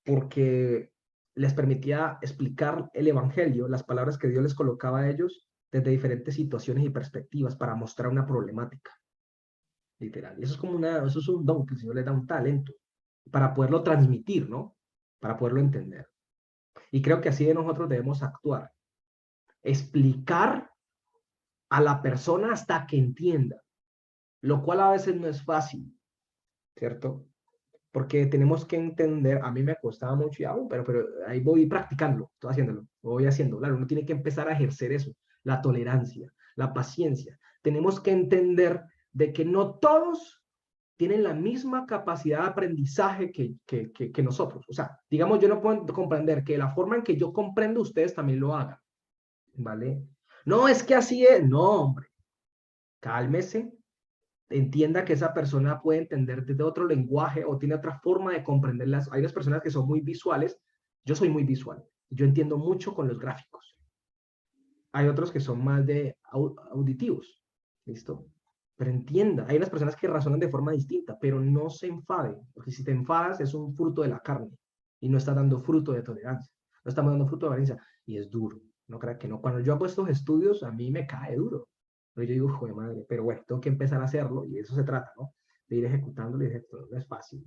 porque les permitía explicar el evangelio, las palabras que Dios les colocaba a ellos desde diferentes situaciones y perspectivas para mostrar una problemática, literal. Y eso es como eso es un don que el Señor le da, un talento para poderlo transmitir, ¿no? Para poderlo entender. Y creo que así de nosotros debemos actuar. Explicar a la persona hasta que entienda, lo cual a veces no es fácil, ¿cierto? Porque tenemos que entender, a mí me costaba mucho y hago, pero ahí voy practicándolo, estoy haciéndolo, voy haciendo, claro, uno tiene que empezar a ejercer eso, la tolerancia, la paciencia. Tenemos que entender de que no todos tienen la misma capacidad de aprendizaje que nosotros. O sea, digamos, yo no puedo comprender que la forma en que yo comprendo, ustedes también lo hagan, ¿vale? No, es que así es, no, hombre, cálmese, entienda que esa persona puede entender desde otro lenguaje o tiene otra forma de comprenderlas. Hay unas personas que son muy visuales, yo soy muy visual, yo entiendo mucho con los gráficos. Hay otros que son más de auditivos, ¿listo? Pero entienda, hay unas personas que razonan de forma distinta, pero no se enfade, porque si te enfadas es un fruto de la carne y no está dando fruto de tolerancia, no estamos dando fruto de valencia y es duro, no crea que no. Cuando yo hago estos estudios, a mí me cae duro, pero yo digo, joder madre, pero bueno, tengo que empezar a hacerlo y de eso se trata, ¿no? De ir ejecutándolo y esto no es fácil.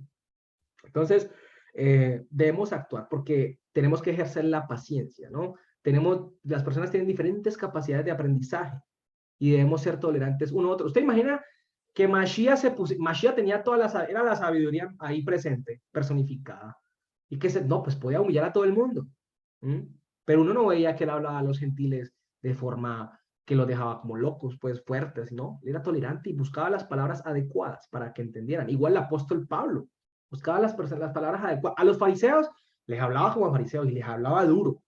Entonces, debemos actuar porque tenemos que ejercer la paciencia, ¿no? Las personas tienen diferentes capacidades de aprendizaje y debemos ser tolerantes uno a otro. ¿Usted imagina que Mashiach tenía era la sabiduría ahí presente, personificada, y que no, pues podía humillar a todo el mundo? ¿Mm? Pero uno no veía que él hablaba a los gentiles de forma que los dejaba como locos, pues fuertes, ¿no? Él era tolerante y buscaba las palabras adecuadas para que entendieran. Igual el apóstol Pablo buscaba las palabras adecuadas. A los fariseos les hablaba como a fariseos y les hablaba duro,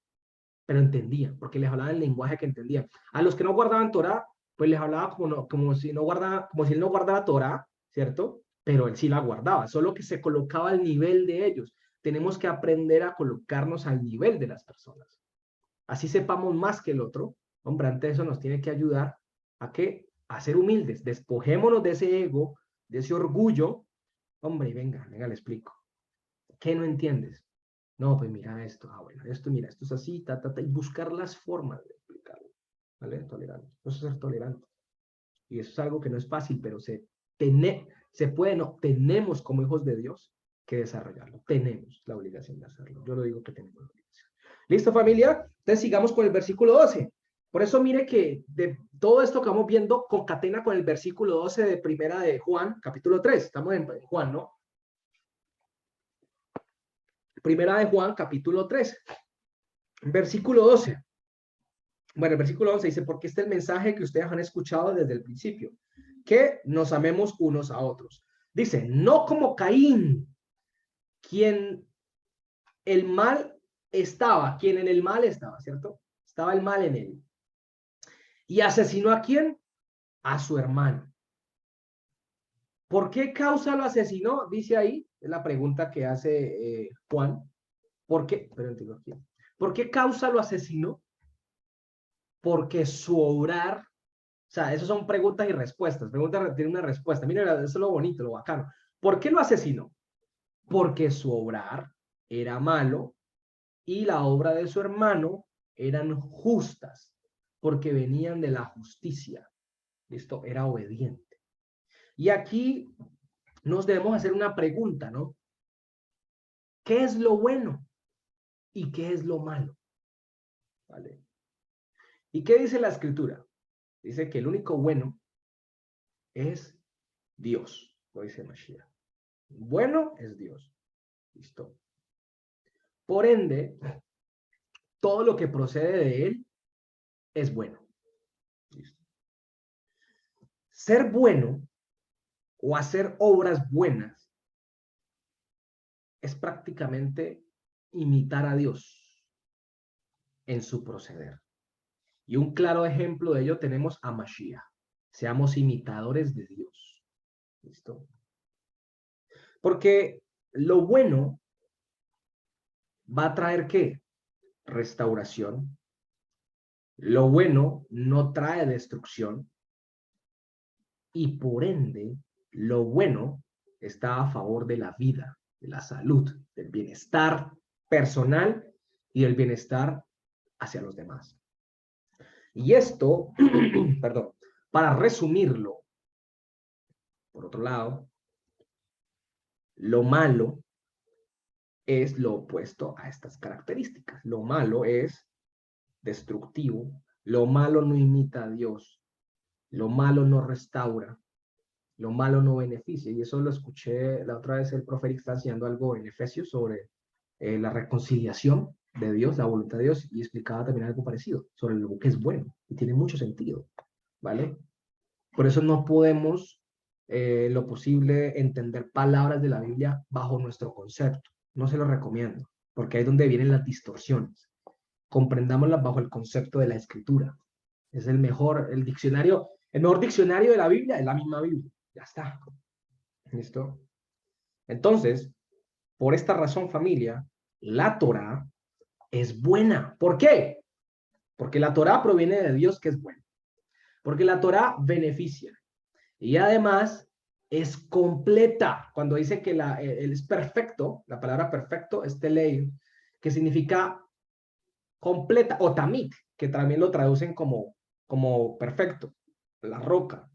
pero entendían, porque les hablaba el lenguaje que entendían. A los que no guardaban Torah, pues les hablaba como si él no guardara Torah, ¿cierto? Pero él sí la guardaba, solo que se colocaba al nivel de ellos. Tenemos que aprender a colocarnos al nivel de las personas. Así sepamos más que el otro. Hombre, ante eso nos tiene que ayudar a que a ser humildes. Despojémonos de ese ego, de ese orgullo. Hombre, venga, le explico. ¿Qué no entiendes? No, pues mira esto, bueno, esto, mira, esto es así, y buscar las formas de explicarlo, ¿vale? Tolerante. Eso es ser tolerante. Y eso es algo que no es fácil, pero se puede, no, tenemos como hijos de Dios que desarrollarlo. Tenemos la obligación de hacerlo. Yo lo digo que tenemos la obligación. ¿Listo, familia? Entonces sigamos con el versículo 12. Por eso mire que de todo esto que vamos viendo concatena con el versículo 12 de primera de Juan, capítulo 3. Estamos en Juan, ¿no? Primera de Juan, capítulo 3, versículo 12. Bueno, el versículo 11 dice, porque este es el mensaje que ustedes han escuchado desde el principio, que nos amemos unos a otros. Dice, no como Caín, quien el mal quien en el mal estaba, ¿cierto? Estaba el mal en él. ¿Y asesinó a quién? A su hermano. ¿Por qué causa lo asesinó? Dice ahí, es la pregunta que hace Juan. ¿Por qué? Pero digo aquí. ¿Por qué causa lo asesinó? Porque su obrar, o sea, esas son preguntas y respuestas. Pregunta tiene una respuesta. Miren, eso es lo bonito, lo bacano. ¿Por qué lo asesinó? Porque su obrar era malo y la obra de su hermano eran justas, porque venían de la justicia. Listo, era obediente. Y aquí nos debemos hacer una pregunta, ¿no? ¿Qué es lo bueno y qué es lo malo? ¿Vale? ¿Y qué dice la escritura? Dice que el único bueno es Dios, lo dice Mashiach. Bueno es Dios. Listo. Por ende, todo lo que procede de él es bueno. Listo. Ser bueno o hacer obras buenas es prácticamente imitar a Dios en su proceder. Y un claro ejemplo de ello tenemos a Mashiach. Seamos imitadores de Dios. ¿Listo? Porque lo bueno va a traer ¿qué? Restauración. Lo bueno no trae destrucción. Y por ende, lo bueno está a favor de la vida, de la salud, del bienestar personal y del bienestar hacia los demás. Y esto, perdón, para resumirlo, por otro lado, lo malo es lo opuesto a estas características. Lo malo es destructivo, lo malo no imita a Dios, lo malo no restaura, lo malo no beneficia. Y eso lo escuché la otra vez, el profe Eric está enseñando algo en Efesios sobre la reconciliación de Dios, la voluntad de Dios, y explicaba también algo parecido sobre lo que es bueno, y tiene mucho sentido, ¿vale? Por eso no podemos, lo posible, entender palabras de la Biblia bajo nuestro concepto. No se lo recomiendo, porque ahí es donde vienen las distorsiones. Comprendámoslas bajo el concepto de la escritura. Es el mejor diccionario de la Biblia es la misma Biblia. Ya está. ¿Listo? Entonces, por esta razón, familia, la Torá es buena. ¿Por qué? Porque la Torá proviene de Dios, que es bueno. Porque la Torá beneficia. Y además es completa. Cuando dice que él es perfecto, la palabra perfecto es telei, que significa completa, o tamit, que también lo traducen como perfecto, la roca.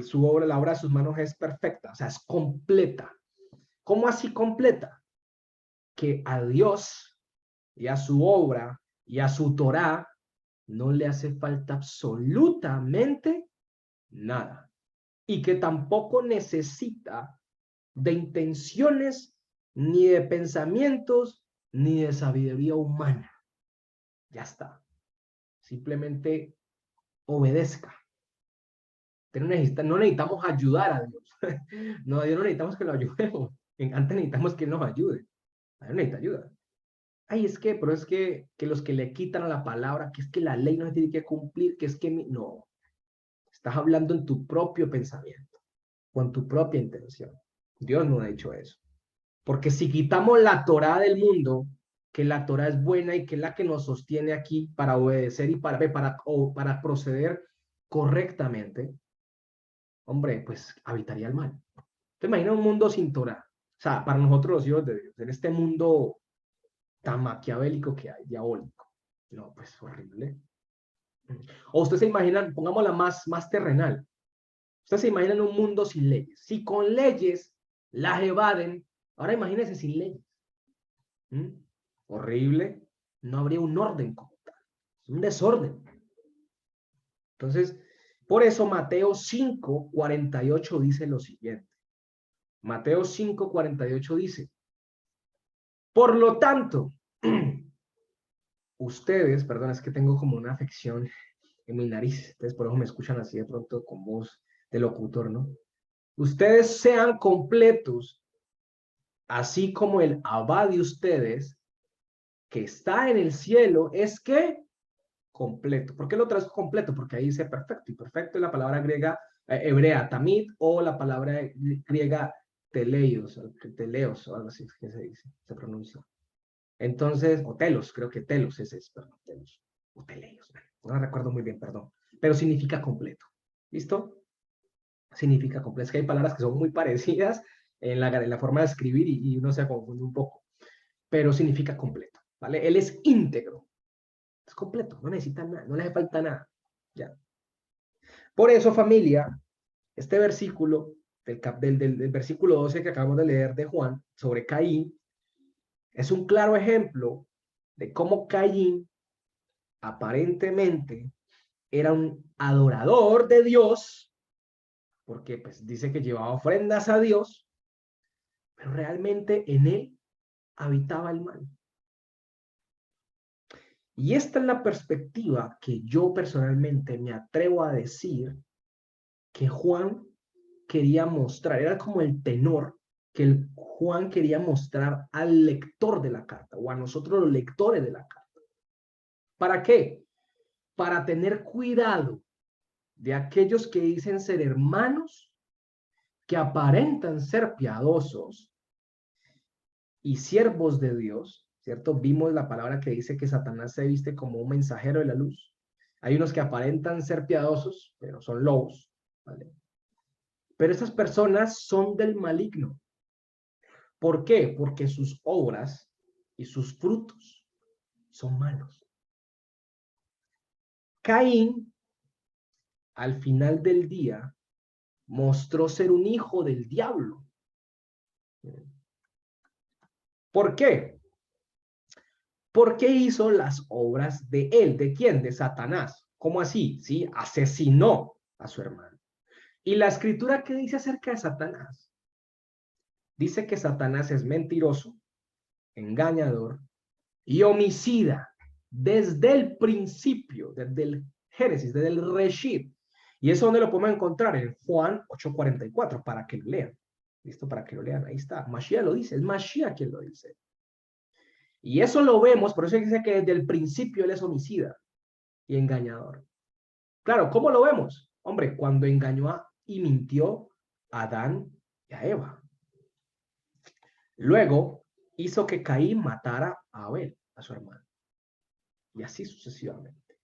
Su obra, la obra de sus manos es perfecta, o sea, es completa. ¿Cómo así completa? Que a Dios y a su obra y a su Torá no le hace falta absolutamente nada. Y que tampoco necesita de intenciones, ni de pensamientos, ni de sabiduría humana. Ya está. Simplemente obedezca. No necesitamos ayudar a Dios. No, a Dios no necesitamos que lo ayudemos. Antes necesitamos que Él nos ayude. A Dios necesita ayuda. Ay, pero es que los que le quitan a la palabra, que es que la ley no se tiene que cumplir, que es que no. Estás hablando en tu propio pensamiento, con tu propia intención. Dios no ha dicho eso. Porque si quitamos la Torá del mundo, que la Torá es buena y que es la que nos sostiene aquí para obedecer y para proceder correctamente, hombre, pues habitaría el mal. ¿Te imaginas un mundo sin Torá? O sea, para nosotros los hijos de Dios, en este mundo tan maquiavélico que hay, diabólico. No, pues horrible. O ustedes se imaginan, pongámosla más terrenal. Ustedes se imaginan un mundo sin leyes. Si con leyes las evaden, ahora imagínense sin leyes. ¿Mm? Horrible. No habría un orden como tal. Es un desorden. Entonces, por eso Mateo 5:48 dice lo siguiente. Mateo 5:48 dice, por lo tanto, ustedes, perdón, es que tengo como una afección en mi nariz, entonces por eso me escuchan así de pronto con voz de locutor, ¿no? Ustedes sean completos, así como el Abba de ustedes, que está en el cielo, es que completo. ¿Por qué lo traduzco completo? Porque ahí dice perfecto, y perfecto es la palabra griega hebrea, tamid, o la palabra griega teleios, o algo así que se dice, se pronuncia. Entonces, o telos, creo que telos es eso, perdón, telos, o teleios, no recuerdo muy bien, perdón, pero significa completo. ¿Listo? Significa completo. Es que hay palabras que son muy parecidas en la forma de escribir y uno se confunde un poco, pero significa completo, ¿vale? Él es íntegro, es completo, no necesita nada, no le hace falta nada, ya. Por eso, familia, este versículo, del versículo 12 que acabamos de leer de Juan, sobre Caín, es un claro ejemplo de cómo Caín aparentemente era un adorador de Dios, porque pues dice que llevaba ofrendas a Dios, pero realmente en él habitaba el mal. Y esta es la perspectiva que yo personalmente me atrevo a decir que Juan quería mostrar, era como el tenor que Juan quería mostrar al lector de la carta o a nosotros los lectores de la carta. ¿Para qué? Para tener cuidado de aquellos que dicen ser hermanos, que aparentan ser piadosos y siervos de Dios, ¿cierto? Vimos la palabra que dice que Satanás se viste como un mensajero de la luz. Hay unos que aparentan ser piadosos, pero son lobos, ¿vale? Pero estas personas son del maligno. ¿Por qué? Porque sus obras y sus frutos son malos. Caín, al final del día, mostró ser un hijo del diablo. ¿Por qué? Porque hizo las obras de él. ¿De quién? De Satanás. ¿Cómo así? ¿Sí? Asesinó a su hermano. ¿Y la escritura qué dice acerca de Satanás? Dice que Satanás es mentiroso, engañador y homicida desde el principio, desde el Génesis, desde el Reshit. Y eso donde lo podemos encontrar en Juan 8:44, para que lo lean. ¿Listo? Para que lo lean. Ahí está. Mashiach lo dice. Es Mashiach quien lo dice. Y eso lo vemos, por eso dice que desde el principio él es homicida y engañador. Claro, ¿cómo lo vemos? Hombre, cuando engañó y mintió a Adán y a Eva. Luego hizo que Caín matara a Abel, a su hermano. Y así sucesivamente.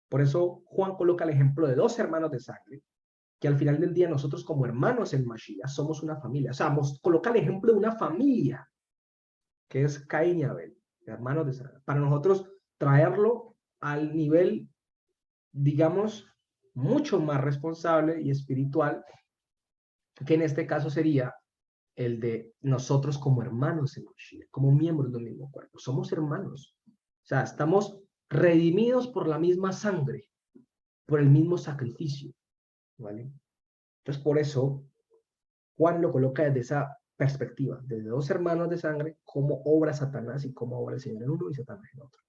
Por eso Juan coloca el ejemplo de dos hermanos de sangre, que al final del día nosotros como hermanos en Mashiach somos una familia. O sea, coloca el ejemplo de una familia, que es Caín y Abel, hermanos de sangre. Para nosotros traerlo al nivel, digamos, mucho más responsable y espiritual, que en este caso sería el de nosotros como hermanos en Mashiach, como miembros del mismo cuerpo. Somos hermanos. O sea, estamos redimidos por la misma sangre, por el mismo sacrificio, ¿vale? Entonces, por eso, Juan lo coloca desde esa perspectiva, desde dos hermanos de sangre, cómo obra Satanás y cómo obra el Señor en uno y Satanás en otro.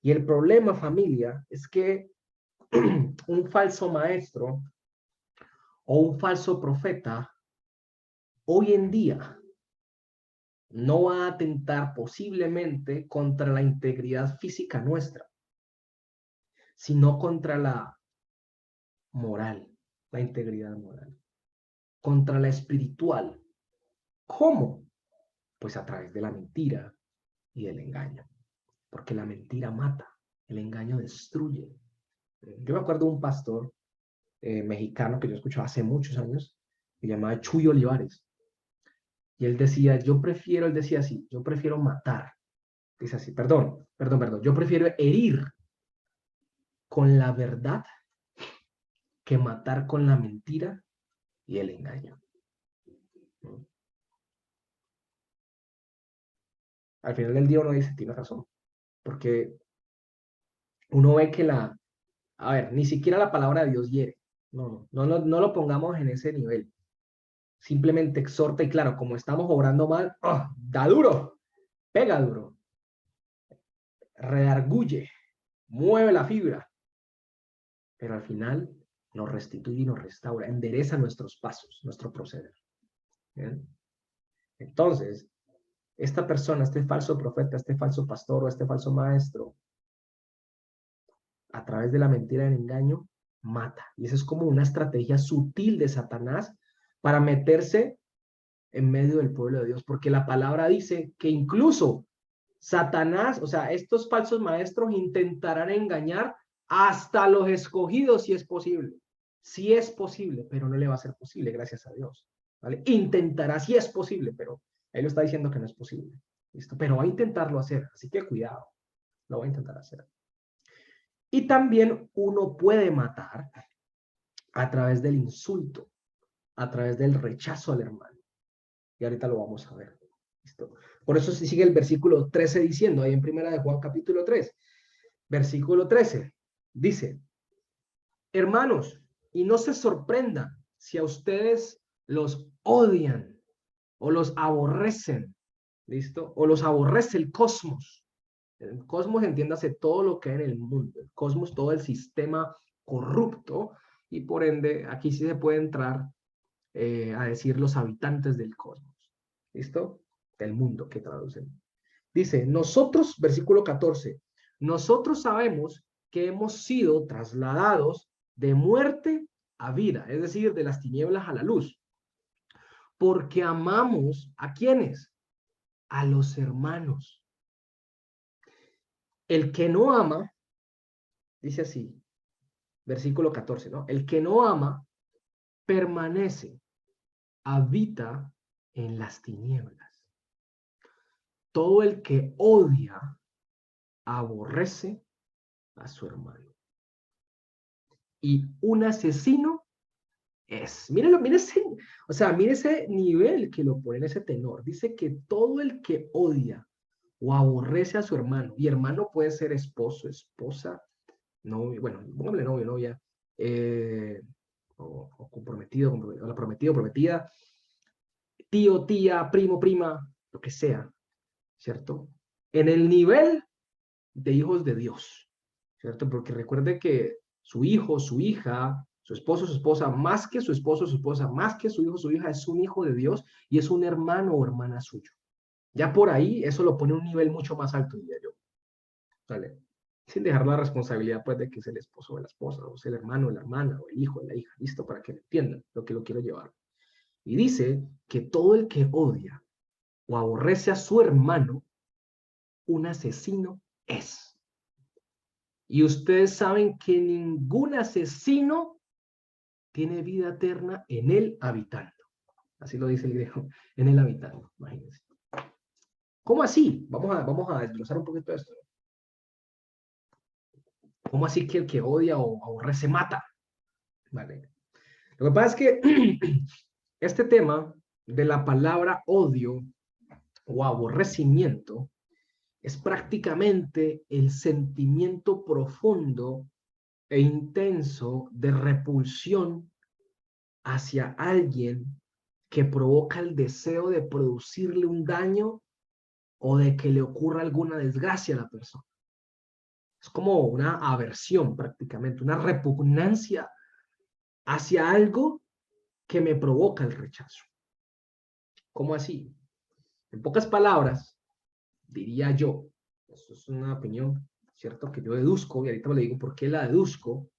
Y el problema, familia, es que un falso maestro o un falso profeta hoy en día no va a atentar posiblemente contra la integridad física nuestra, sino contra la moral, la integridad moral, contra la espiritual. ¿Cómo? Pues a través de la mentira y del engaño, porque la mentira mata, el engaño destruye. Yo me acuerdo de un pastor mexicano que yo escuchaba hace muchos años, que se llamaba Chuy Olivares, y él decía, él decía así, yo prefiero matar, dice así, perdón, yo prefiero herir con la verdad que matar con la mentira y el engaño. Al final del día uno dice, tiene razón, porque uno ve que a ver, ni siquiera la palabra de Dios hiere, no lo pongamos en ese nivel, simplemente exhorta y claro, como estamos obrando mal, da duro, pega duro, redarguye, mueve la fibra, pero al final nos restituye y nos restaura, endereza nuestros pasos, nuestro proceder. ¿Bien? Entonces, esta persona, este falso profeta, este falso pastor o este falso maestro, a través de la mentira y el engaño, mata. Y esa es como una estrategia sutil de Satanás para meterse en medio del pueblo de Dios, porque la palabra dice que incluso Satanás, o sea, estos falsos maestros intentarán engañar hasta los escogidos si es posible, pero no le va a ser posible, gracias a Dios, ¿vale? Intentará, si es posible, pero él lo está diciendo que no es posible, ¿listo? Pero va a intentarlo hacer, así que cuidado, lo va a intentar hacer. Y también uno puede matar a través del insulto, a través del rechazo al hermano. Y ahorita lo vamos a ver. ¿Listo? Por eso se sigue el versículo 13 diciendo, ahí en primera de Juan capítulo 3, versículo 13, dice, hermanos, y no se sorprendan si a ustedes los odian o los aborrecen, ¿listo? O los aborrece el cosmos. El cosmos, entiéndase todo lo que hay en el mundo, el cosmos, todo el sistema corrupto, y por ende, aquí sí se puede entrar a decir los habitantes del cosmos, ¿listo? Del mundo que traducen. Dice, nosotros, versículo 14, nosotros sabemos que hemos sido trasladados de muerte a vida, es decir, de las tinieblas a la luz, porque amamos ¿a quiénes? A los hermanos. El que no ama, dice así, versículo 14, ¿no? El que no ama permanece, habita en las tinieblas. Todo el que odia, aborrece a su hermano. Y un asesino mírenlo, o sea, mire ese nivel que lo pone en ese tenor. Dice que todo el que odia o aborrece a su hermano, y hermano puede ser esposo, esposa, novio, bueno, póngale novio, novia, o comprometido, o la prometido, prometida, tío, tía, primo, prima, lo que sea, ¿cierto? En el nivel de hijos de Dios, ¿cierto? Porque recuerde que su hijo, su hija, su esposo, su esposa, más que su esposo, su esposa, más que su hijo, su hija, es un hijo de Dios y es un hermano o hermana suyo. Ya por ahí, eso lo pone a un nivel mucho más alto, diría yo. ¿Vale? Sin dejar la responsabilidad, pues, de que es el esposo o la esposa, o es el hermano o la hermana, o el hijo o la hija. Listo, para que entiendan lo que lo quiero llevar. Y dice que todo el que odia o aborrece a su hermano, un asesino es. Y ustedes saben que ningún asesino tiene vida eterna en él habitando. Así lo dice el griego, en él habitando, imagínense. ¿Cómo así? Vamos a desglosar un poquito esto. ¿Cómo así que el que odia o aborrece mata? Vale. Lo que pasa es que este tema de la palabra odio o aborrecimiento es prácticamente el sentimiento profundo e intenso de repulsión hacia alguien que provoca el deseo de producirle un daño o de que le ocurra alguna desgracia a la persona. Es como una aversión prácticamente, una repugnancia hacia algo que me provoca el rechazo. ¿Cómo así? En pocas palabras, diría yo, esto es una opinión, ¿cierto? Que yo deduzco, y ahorita le digo por qué la deduzco,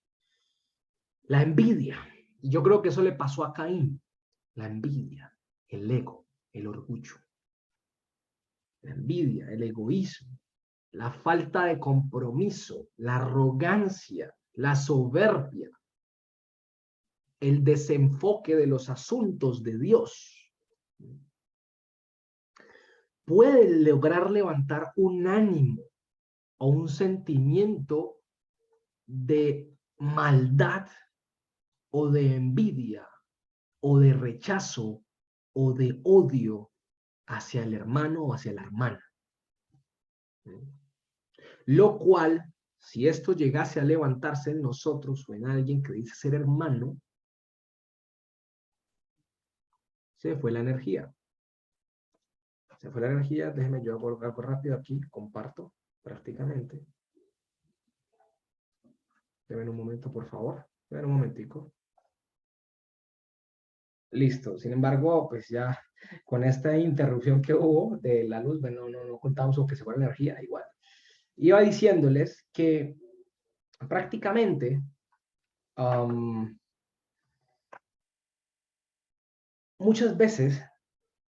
la envidia. Y yo creo que eso le pasó a Caín. La envidia, el ego, el orgullo. La envidia, el egoísmo, la falta de compromiso, la arrogancia, la soberbia, el desenfoque de los asuntos de Dios. Puede lograr levantar un ánimo o un sentimiento de maldad o de envidia o de rechazo o de odio hacia el hermano o hacia la hermana. Lo cual, si esto llegase a levantarse en nosotros o en alguien que dice ser hermano, se fue la energía. Se fue la energía, déjenme yo hago algo rápido aquí, comparto prácticamente. Deben un momento, por favor. Deben un momentico. Listo. Sin embargo, pues ya con esta interrupción que hubo de la luz, bueno, no contamos con que se fue la energía, igual. Iba diciéndoles que prácticamente muchas veces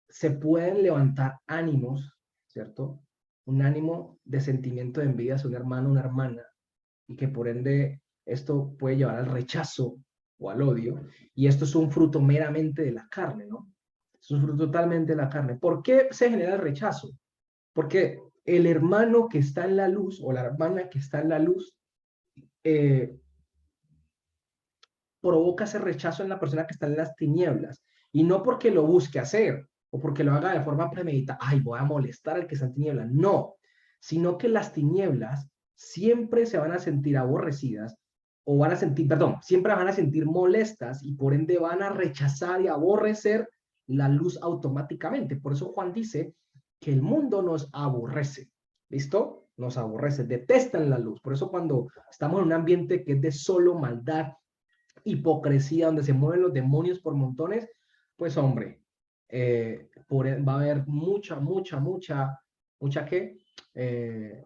se pueden levantar ánimos, ¿cierto? Un ánimo de sentimiento de envidia hacia un hermano o una hermana, y que por ende esto puede llevar al rechazo o al odio, y esto es un fruto meramente de la carne, ¿no? Es un fruto totalmente de la carne. ¿Por qué se genera el rechazo? Porque el hermano que está en la luz o la hermana que está en la luz eh, provoca ese rechazo en la persona que está en las tinieblas. Y no porque lo busque hacer o porque lo haga de forma premeditada, ay, voy a molestar al que está en tinieblas. No, sino que las tinieblas siempre se van a sentir aborrecidas o van a sentir, perdón, siempre van a sentir molestas y por ende van a rechazar y aborrecer la luz automáticamente. Por eso Juan dice que el mundo nos aborrece. ¿Listo? Nos aborrece, detestan la luz. Por eso cuando estamos en un ambiente que es de solo maldad, hipocresía, donde se mueven los demonios por montones, pues hombre, va a haber mucha ¿qué?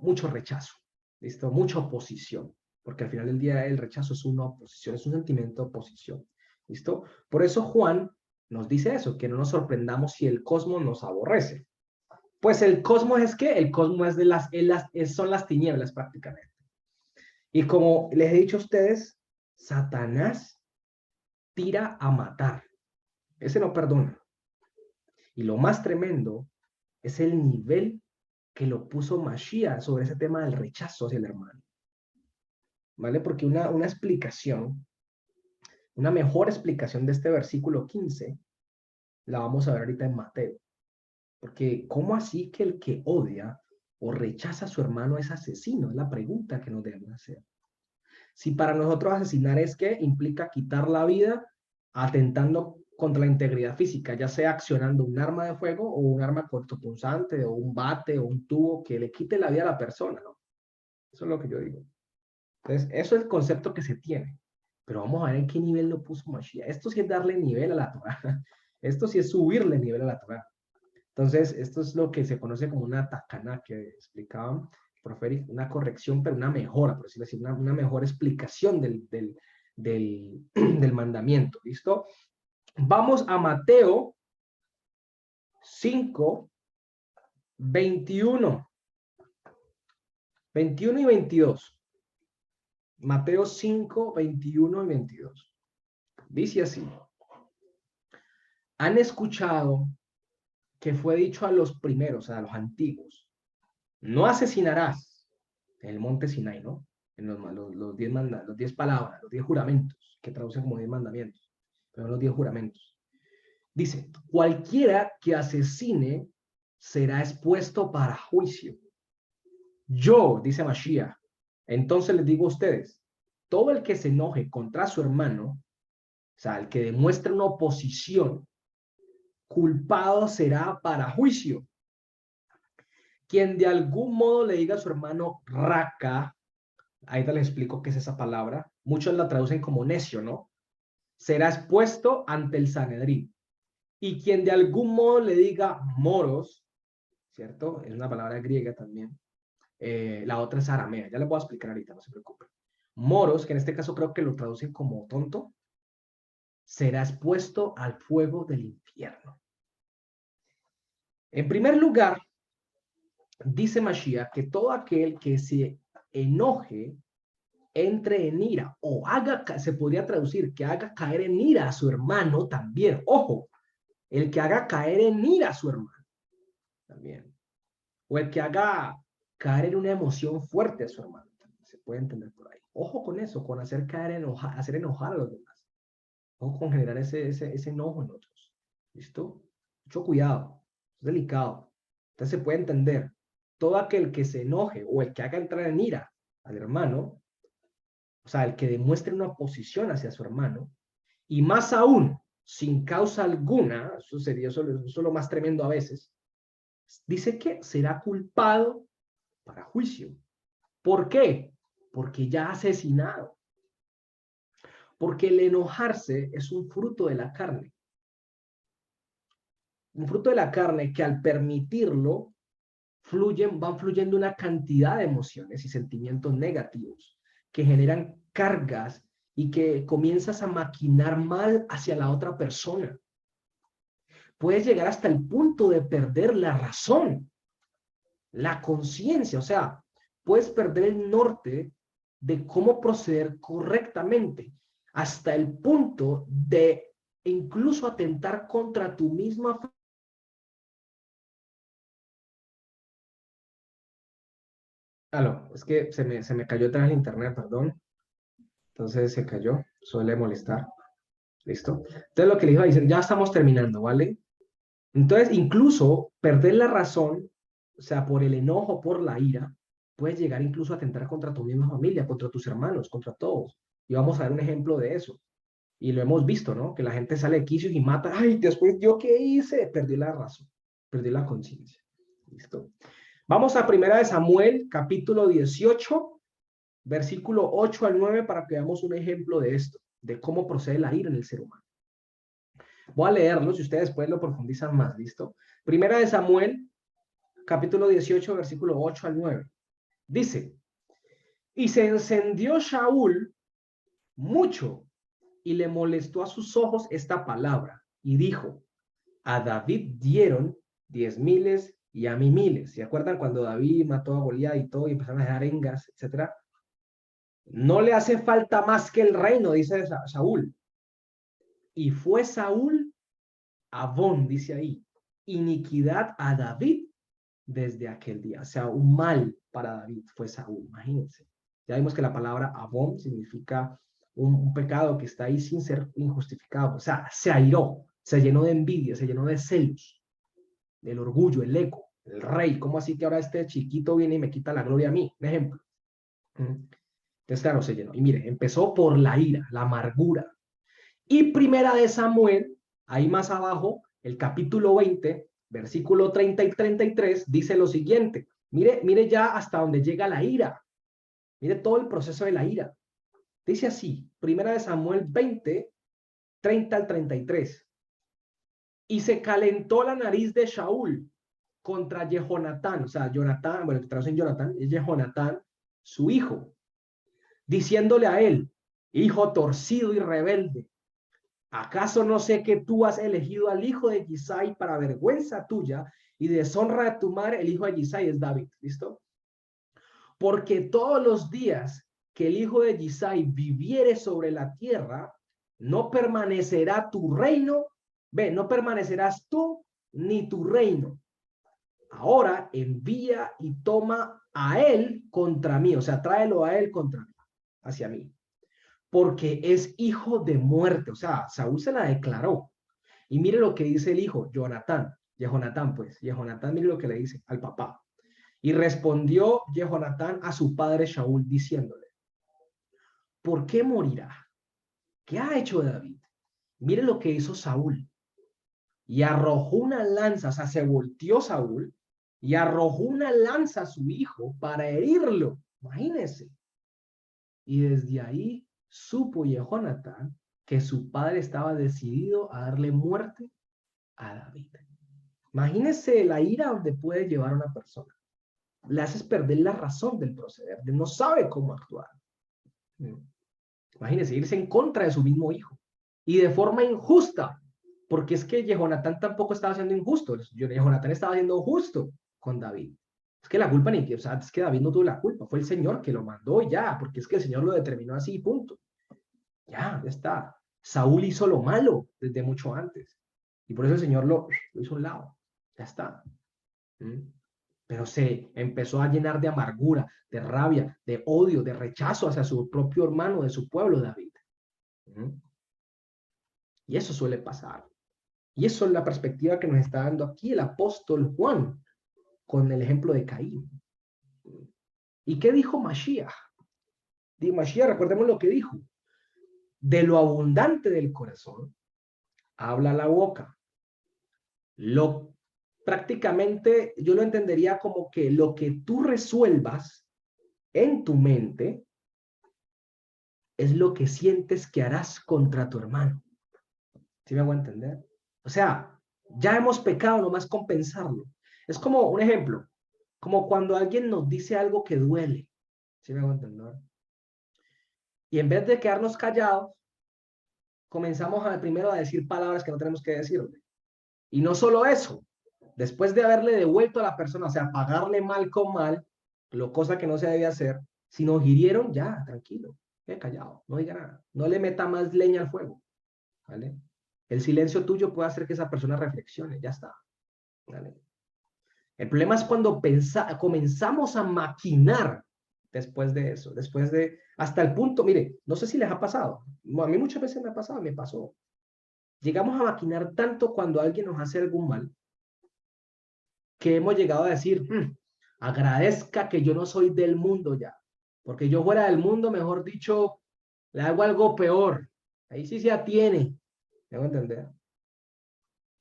Mucho rechazo, ¿listo? Mucha oposición, porque al final del día el rechazo es una oposición, es un sentimiento de oposición, ¿listo? Por eso Juan nos dice eso, que no nos sorprendamos si el cosmos nos aborrece. Pues el cosmos es que el cosmos es son las tinieblas prácticamente. Y como les he dicho a ustedes, Satanás tira a matar. Ese no perdona. Y lo más tremendo es el nivel que lo puso Mashiach sobre ese tema del rechazo hacia el hermano. ¿Vale? Porque una explicación, una mejor explicación de este versículo 15, la vamos a ver ahorita en Mateo. Porque ¿cómo así que el que odia o rechaza a su hermano es asesino? Es la pregunta que nos debemos hacer. Si para nosotros asesinar es que implica quitar la vida atentando contra la integridad física, ya sea accionando un arma de fuego o un arma cortopunzante o un bate o un tubo que le quite la vida a la persona, ¿no? Eso es lo que yo digo. Entonces, eso es el concepto que se tiene. Pero vamos a ver en qué nivel lo puso Mashiach. Esto sí es darle nivel a la Torah. Esto sí es subirle nivel a la Torah. Entonces, esto es lo que se conoce como una takana que explicaban Proferic, una corrección, pero una mejora, por decirlo así, una mejor explicación del mandamiento. ¿Listo? Vamos a Mateo 5, 21. 21 y 22. Mateo 5, 21 y 22. Dice así. Han escuchado que fue dicho a los primeros, a los antiguos, no asesinarás en el monte Sinai, ¿no? En los 10 palabras, los 10 juramentos, que traducen como 10 mandamientos, pero los 10 juramentos. Dice, cualquiera que asesine será expuesto para juicio. Yo, dice Mashiach, entonces les digo a ustedes, todo el que se enoje contra su hermano, o sea, el que demuestre una oposición, culpado será para juicio. Quien de algún modo le diga a su hermano raca, ahí te les explico qué es esa palabra, muchos la traducen como necio, ¿no? Será expuesto ante el Sanedrín. Y quien de algún modo le diga moros, ¿cierto? Es una palabra griega también. La otra es aramea, ya les voy a explicar ahorita, no se preocupen. Moros, que en este caso creo que lo traducen como tonto, será expuesto al fuego del infierno. En primer lugar, dice Mashiach que todo aquel que se enoje, entre en ira o se podría traducir que haga caer en ira a su hermano también. Ojo, el que haga caer en ira a su hermano también. O el que haga caer en una emoción fuerte a su hermano también. Se puede entender por ahí. Ojo con eso, con hacer hacer enojar a los demás. Ojo con generar ese enojo en otros. ¿Listo? Mucho cuidado. Es delicado. Entonces se puede entender. Todo aquel que se enoje o el que haga entrar en ira al hermano, o sea, el que demuestre una oposición hacia su hermano, y más aún, sin causa alguna, eso sería eso lo más tremendo a veces, dice que será culpado para juicio. ¿Por qué? Porque ya ha asesinado. Porque el enojarse es un fruto de la carne. Un fruto de la carne que al permitirlo, van fluyendo una cantidad de emociones y sentimientos negativos que generan cargas y que comienzas a maquinar mal hacia la otra persona. Puedes llegar hasta el punto de perder la razón, la conciencia, o sea, puedes perder el norte de cómo proceder correctamente, hasta el punto de incluso atentar contra tu misma. Aló, es que se me cayó atrás el internet, perdón. Entonces se cayó, suele molestar. ¿Listo? Entonces lo que le iba a decir, ya estamos terminando, ¿vale? Entonces, incluso perder la razón, o sea, por el enojo, por la ira, puedes llegar incluso a atentar contra tu misma familia, contra tus hermanos, contra todos. Y vamos a ver un ejemplo de eso. Y lo hemos visto, ¿no? Que la gente sale de quicios y mata. Ay, después, ¿yo qué hice? Perdí la razón, perdí la conciencia. ¿Listo? Vamos a Primera de Samuel, capítulo 18, versículo 8 al 9, para que veamos un ejemplo de esto, de cómo procede la ira en el ser humano. Voy a leerlo, si ustedes después lo profundizan más, ¿listo? Primera de Samuel, capítulo 18, versículo 8 al 9. Dice, y se encendió Shaul mucho y le molestó a sus ojos esta palabra y dijo, a David dieron 10,000 y a mí 1,000. ¿Se acuerdan cuando David mató a Goliat y todo y empezaron a dejar arengas, etcétera? No le hace falta más que el reino, dice Saúl. Y fue Saúl Abón, dice ahí, iniquidad a David desde aquel día. O sea, un mal para David fue Saúl, imagínense. Ya vimos que la palabra Abón significa un pecado que está ahí sin ser injustificado. O sea, se airó, se llenó de envidia, se llenó de celos, del orgullo, el ego, el rey. ¿Cómo así que ahora este chiquito viene y me quita la gloria a mí? Un ejemplo. Entonces, claro, se llenó. Y mire, empezó por la ira, la amargura. Y Primera de Samuel, ahí más abajo, el capítulo 20, versículo 30 y 33, dice lo siguiente. Mire, mire ya hasta donde llega la ira. Mire todo el proceso de la ira. Dice así, Primera de Samuel 20, 30 al 33. Y se calentó la nariz de Shaul contra Jehonatán, o sea, Jonatán, bueno, que traducen Jonatán, es Jehonatán, su hijo, diciéndole a él, hijo torcido y rebelde, ¿acaso no sé que tú has elegido al hijo de Gisai para vergüenza tuya y deshonra de tu madre? El hijo de Gisai es David, ¿listo? Porque todos los días que el hijo de Gisai viviere sobre la tierra, no permanecerá tu reino, ve, no permanecerás tú ni tu reino. Ahora envía y toma a él contra mí, o sea, tráelo a él contra mí, hacia mí, porque es hijo de muerte, o sea, Saúl se la declaró. Y mire lo que dice el hijo, Jonatán, Jehonatán, pues, Jehonatán, mire lo que le dice al papá. Y respondió Jehonatán a su padre Shaul diciéndole, ¿por qué morirá? ¿Qué ha hecho David? Mire lo que hizo Saúl. Y arrojó una lanza, o sea, se volteó Saúl y arrojó una lanza a su hijo para herirlo. Imagínense. Y desde ahí supo Jehonatán que su padre estaba decidido a darle muerte a David. Imagínense la ira donde puede llevar a una persona. Le haces perder la razón del proceder, de no sabe cómo actuar. Imagínense irse en contra de su mismo hijo y de forma injusta, porque es que Jehonatán tampoco estaba siendo injusto. Jehonatán estaba siendo justo con David. Es que la culpa ni, o sea, es que David no tuvo la culpa, fue el Señor que lo mandó y ya, porque es que el Señor lo determinó así, punto. Ya está. Saúl hizo lo malo desde mucho antes y por eso el Señor lo hizo a un lado. Ya está. Pero se empezó a llenar de amargura, de rabia, de odio, de rechazo hacia su propio hermano, de su pueblo, David. Y eso suele pasar. Y eso es la perspectiva que nos está dando aquí el apóstol Juan con el ejemplo de Caín. ¿Y qué dijo Mashiach? Mashiach, recordemos lo que dijo. De lo abundante del corazón habla la boca. Prácticamente yo lo entendería como que lo que tú resuelvas en tu mente es lo que sientes que harás contra tu hermano. ¿Sí me hago entender? O sea, ya hemos pecado, nomás compensarlo. Es como un ejemplo, como cuando alguien nos dice algo que duele. ¿Sí me hago entender? Y en vez de quedarnos callados, comenzamos primero a decir palabras que no tenemos que decirle. Y no solo eso, después de haberle devuelto a la persona, o sea, pagarle mal con mal, cosa que no se debe hacer, si nos hirieron, ya, tranquilo, callado, no diga nada, no le meta más leña al fuego, ¿vale? El silencio tuyo puede hacer que esa persona reflexione, ya está, ¿vale? El problema es cuando comenzamos a maquinar después de eso, hasta el punto, mire, no sé si les ha pasado, a mí muchas veces me ha pasado, me pasó. Llegamos a maquinar tanto cuando alguien nos hace algún mal, que hemos llegado a decir, agradezca que yo no soy del mundo ya, porque yo fuera del mundo, mejor dicho, le hago algo peor. Ahí sí se atiene. ¿Me voy a entender?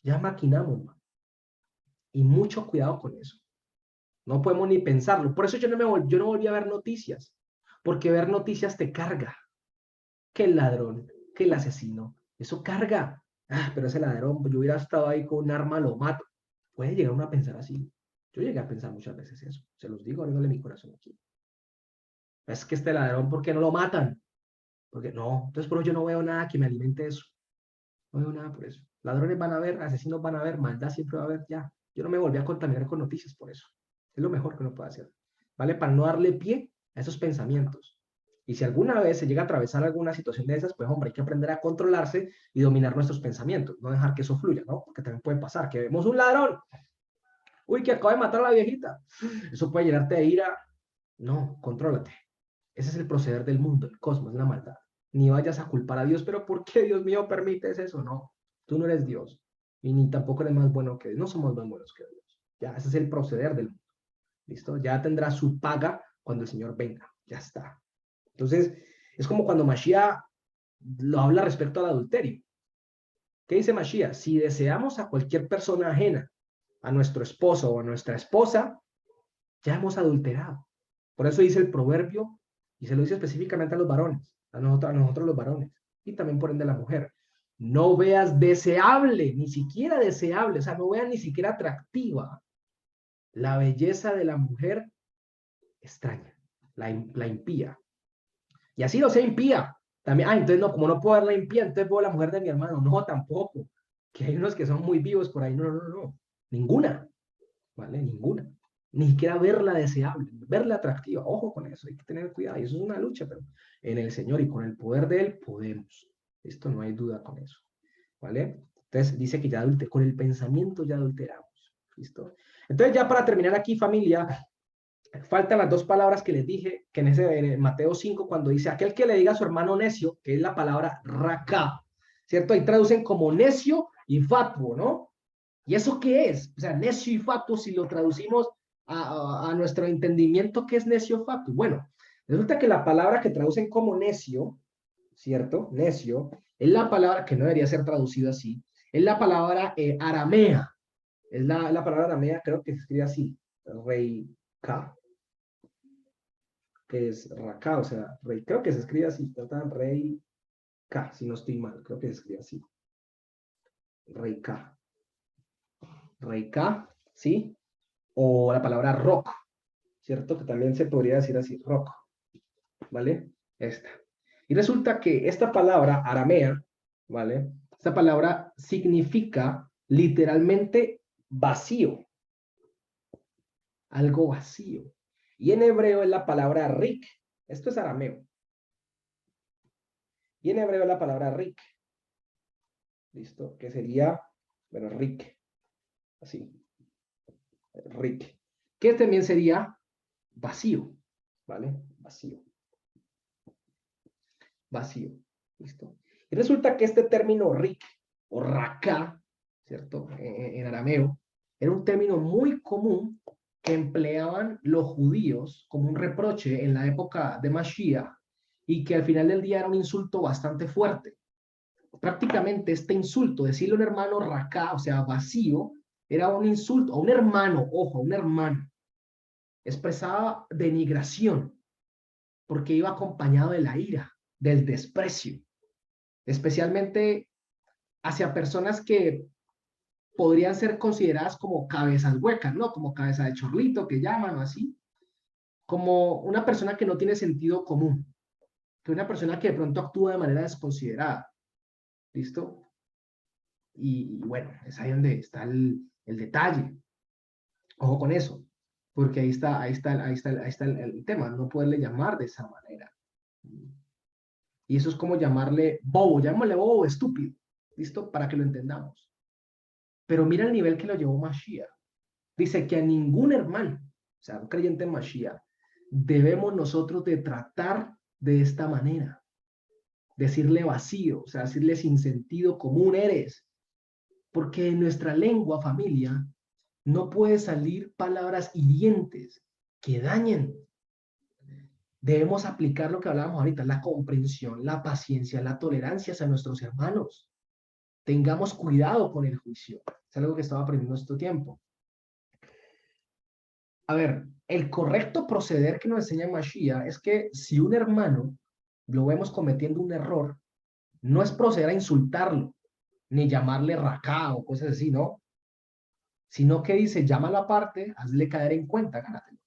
Ya maquinamos, man. Y mucho cuidado con eso. No podemos ni pensarlo. Por eso yo no volví a ver noticias, porque ver noticias te carga. Que el ladrón, que el asesino, eso carga. Pero ese ladrón, yo hubiera estado ahí con un arma, lo mato. Puede llegar uno a pensar así. Yo llegué a pensar muchas veces eso. Se los digo, abriéndole mi corazón aquí. Es que este ladrón, ¿por qué no lo matan? Porque no, entonces por eso yo no veo nada que me alimente eso. No veo nada por eso. Ladrones van a haber, asesinos van a haber, maldad siempre va a haber, ya. Yo no me volví a contaminar con noticias por eso. Es lo mejor que uno puede hacer. ¿Vale? Para no darle pie a esos pensamientos. Y si alguna vez se llega a atravesar alguna situación de esas, pues hombre, hay que aprender a controlarse y dominar nuestros pensamientos. No dejar que eso fluya, ¿no? Porque también puede pasar que vemos un ladrón. Uy, que acaba de matar a la viejita. Eso puede llenarte de ira. No, contrólate. Ese es el proceder del mundo, el cosmos, la maldad. Ni vayas a culpar a Dios, pero ¿por qué, Dios mío, permites eso? No, tú no eres Dios. Y ni tampoco eres más bueno que Dios. No somos más buenos que Dios. Ya, ese es el proceder del mundo. ¿Listo? Ya tendrá su paga cuando el Señor venga. Ya está. Entonces, es como cuando Mashiach lo habla respecto al adulterio. ¿Qué dice Mashiach? Si deseamos a cualquier persona ajena, a nuestro esposo o a nuestra esposa, ya hemos adulterado. Por eso dice el proverbio, y se lo dice específicamente a los varones, a nosotros los varones, y también por ende a la mujer. No veas deseable, ni siquiera deseable, o sea, no veas ni siquiera atractiva la belleza de la mujer extraña, la impía. Y así no sea impía. También, entonces no, como no puedo ver la impía, entonces puedo la mujer de mi hermano. No, tampoco. Que hay unos que son muy vivos por ahí. No, no, no. Ninguna. ¿Vale? Ninguna. Ni siquiera verla deseable, verla atractiva. Ojo con eso, hay que tener cuidado. Y eso es una lucha, pero en el Señor y con el poder de Él podemos. Esto no hay duda con eso. ¿Vale? Entonces dice que ya con el pensamiento ya adulteramos. ¿Listo? Entonces ya para terminar aquí, familia, faltan las dos palabras que les dije, que en Mateo 5, cuando dice, aquel que le diga a su hermano necio, que es la palabra raca, ¿cierto? Ahí traducen como necio y fatuo, ¿no? ¿Y eso qué es? O sea, necio y fatuo, si lo traducimos a nuestro entendimiento, ¿qué es necio fatuo? Bueno, resulta que la palabra que traducen como necio, ¿cierto? Necio, es la palabra que no debería ser traducida así, es la palabra aramea, es la palabra aramea, creo que se escribe así, rey K, que es Raka, o sea, rey, creo que se escribe así, tratan rey K, si no estoy mal, creo que se escribe así, rey K, rey K, ¿sí? O la palabra rock, ¿cierto? Que también se podría decir así, rock, ¿vale? Esta. Y resulta que esta palabra aramea, ¿vale? Esta palabra significa literalmente vacío, algo vacío. Y en hebreo es la palabra rik, esto es arameo. Y en hebreo es la palabra rik, ¿listo? Que sería, bueno, rik, así, rik, que también sería vacío, ¿vale? Vacío. Vacío, ¿listo? Y resulta que este término rik o raká, ¿cierto? En arameo, era un término muy común que empleaban los judíos como un reproche en la época de Mashiach y que al final del día era un insulto bastante fuerte. Prácticamente este insulto, decirle a un hermano raká, o sea, vacío, era un insulto a un hermano, ojo, a un hermano, expresaba denigración porque iba acompañado de la ira, del desprecio, especialmente hacia personas que podrían ser consideradas como cabezas huecas, ¿no? Como cabeza de chorlito que llaman o así, como una persona que no tiene sentido común, que una persona que de pronto actúa de manera desconsiderada. ¿Listo? Y bueno, es ahí donde está el detalle. Ojo con eso, porque ahí está el tema, no poderle llamar de esa manera. Y eso es como llamarle bobo, llamémosle bobo o estúpido, ¿listo? Para que lo entendamos. Pero mira el nivel que lo llevó Mashiach. Dice que a ningún hermano, o sea, un creyente en Mashiach, debemos nosotros de tratar de esta manera. Decirle vacío, o sea, decirle sin sentido común eres. Porque en nuestra lengua, familia, no puede salir palabras hirientes que dañen. Debemos aplicar lo que hablábamos ahorita, la comprensión, la paciencia, la tolerancia hacia nuestros hermanos. Tengamos cuidado con el juicio. Es algo que estaba aprendiendo este tiempo. A ver, el correcto proceder que nos enseña Mashiach es que si un hermano lo vemos cometiendo un error, no es proceder a insultarlo, ni llamarle racá o cosas así, ¿no? Sino que dice, llámalo aparte, hazle caer en cuenta, gánatelo.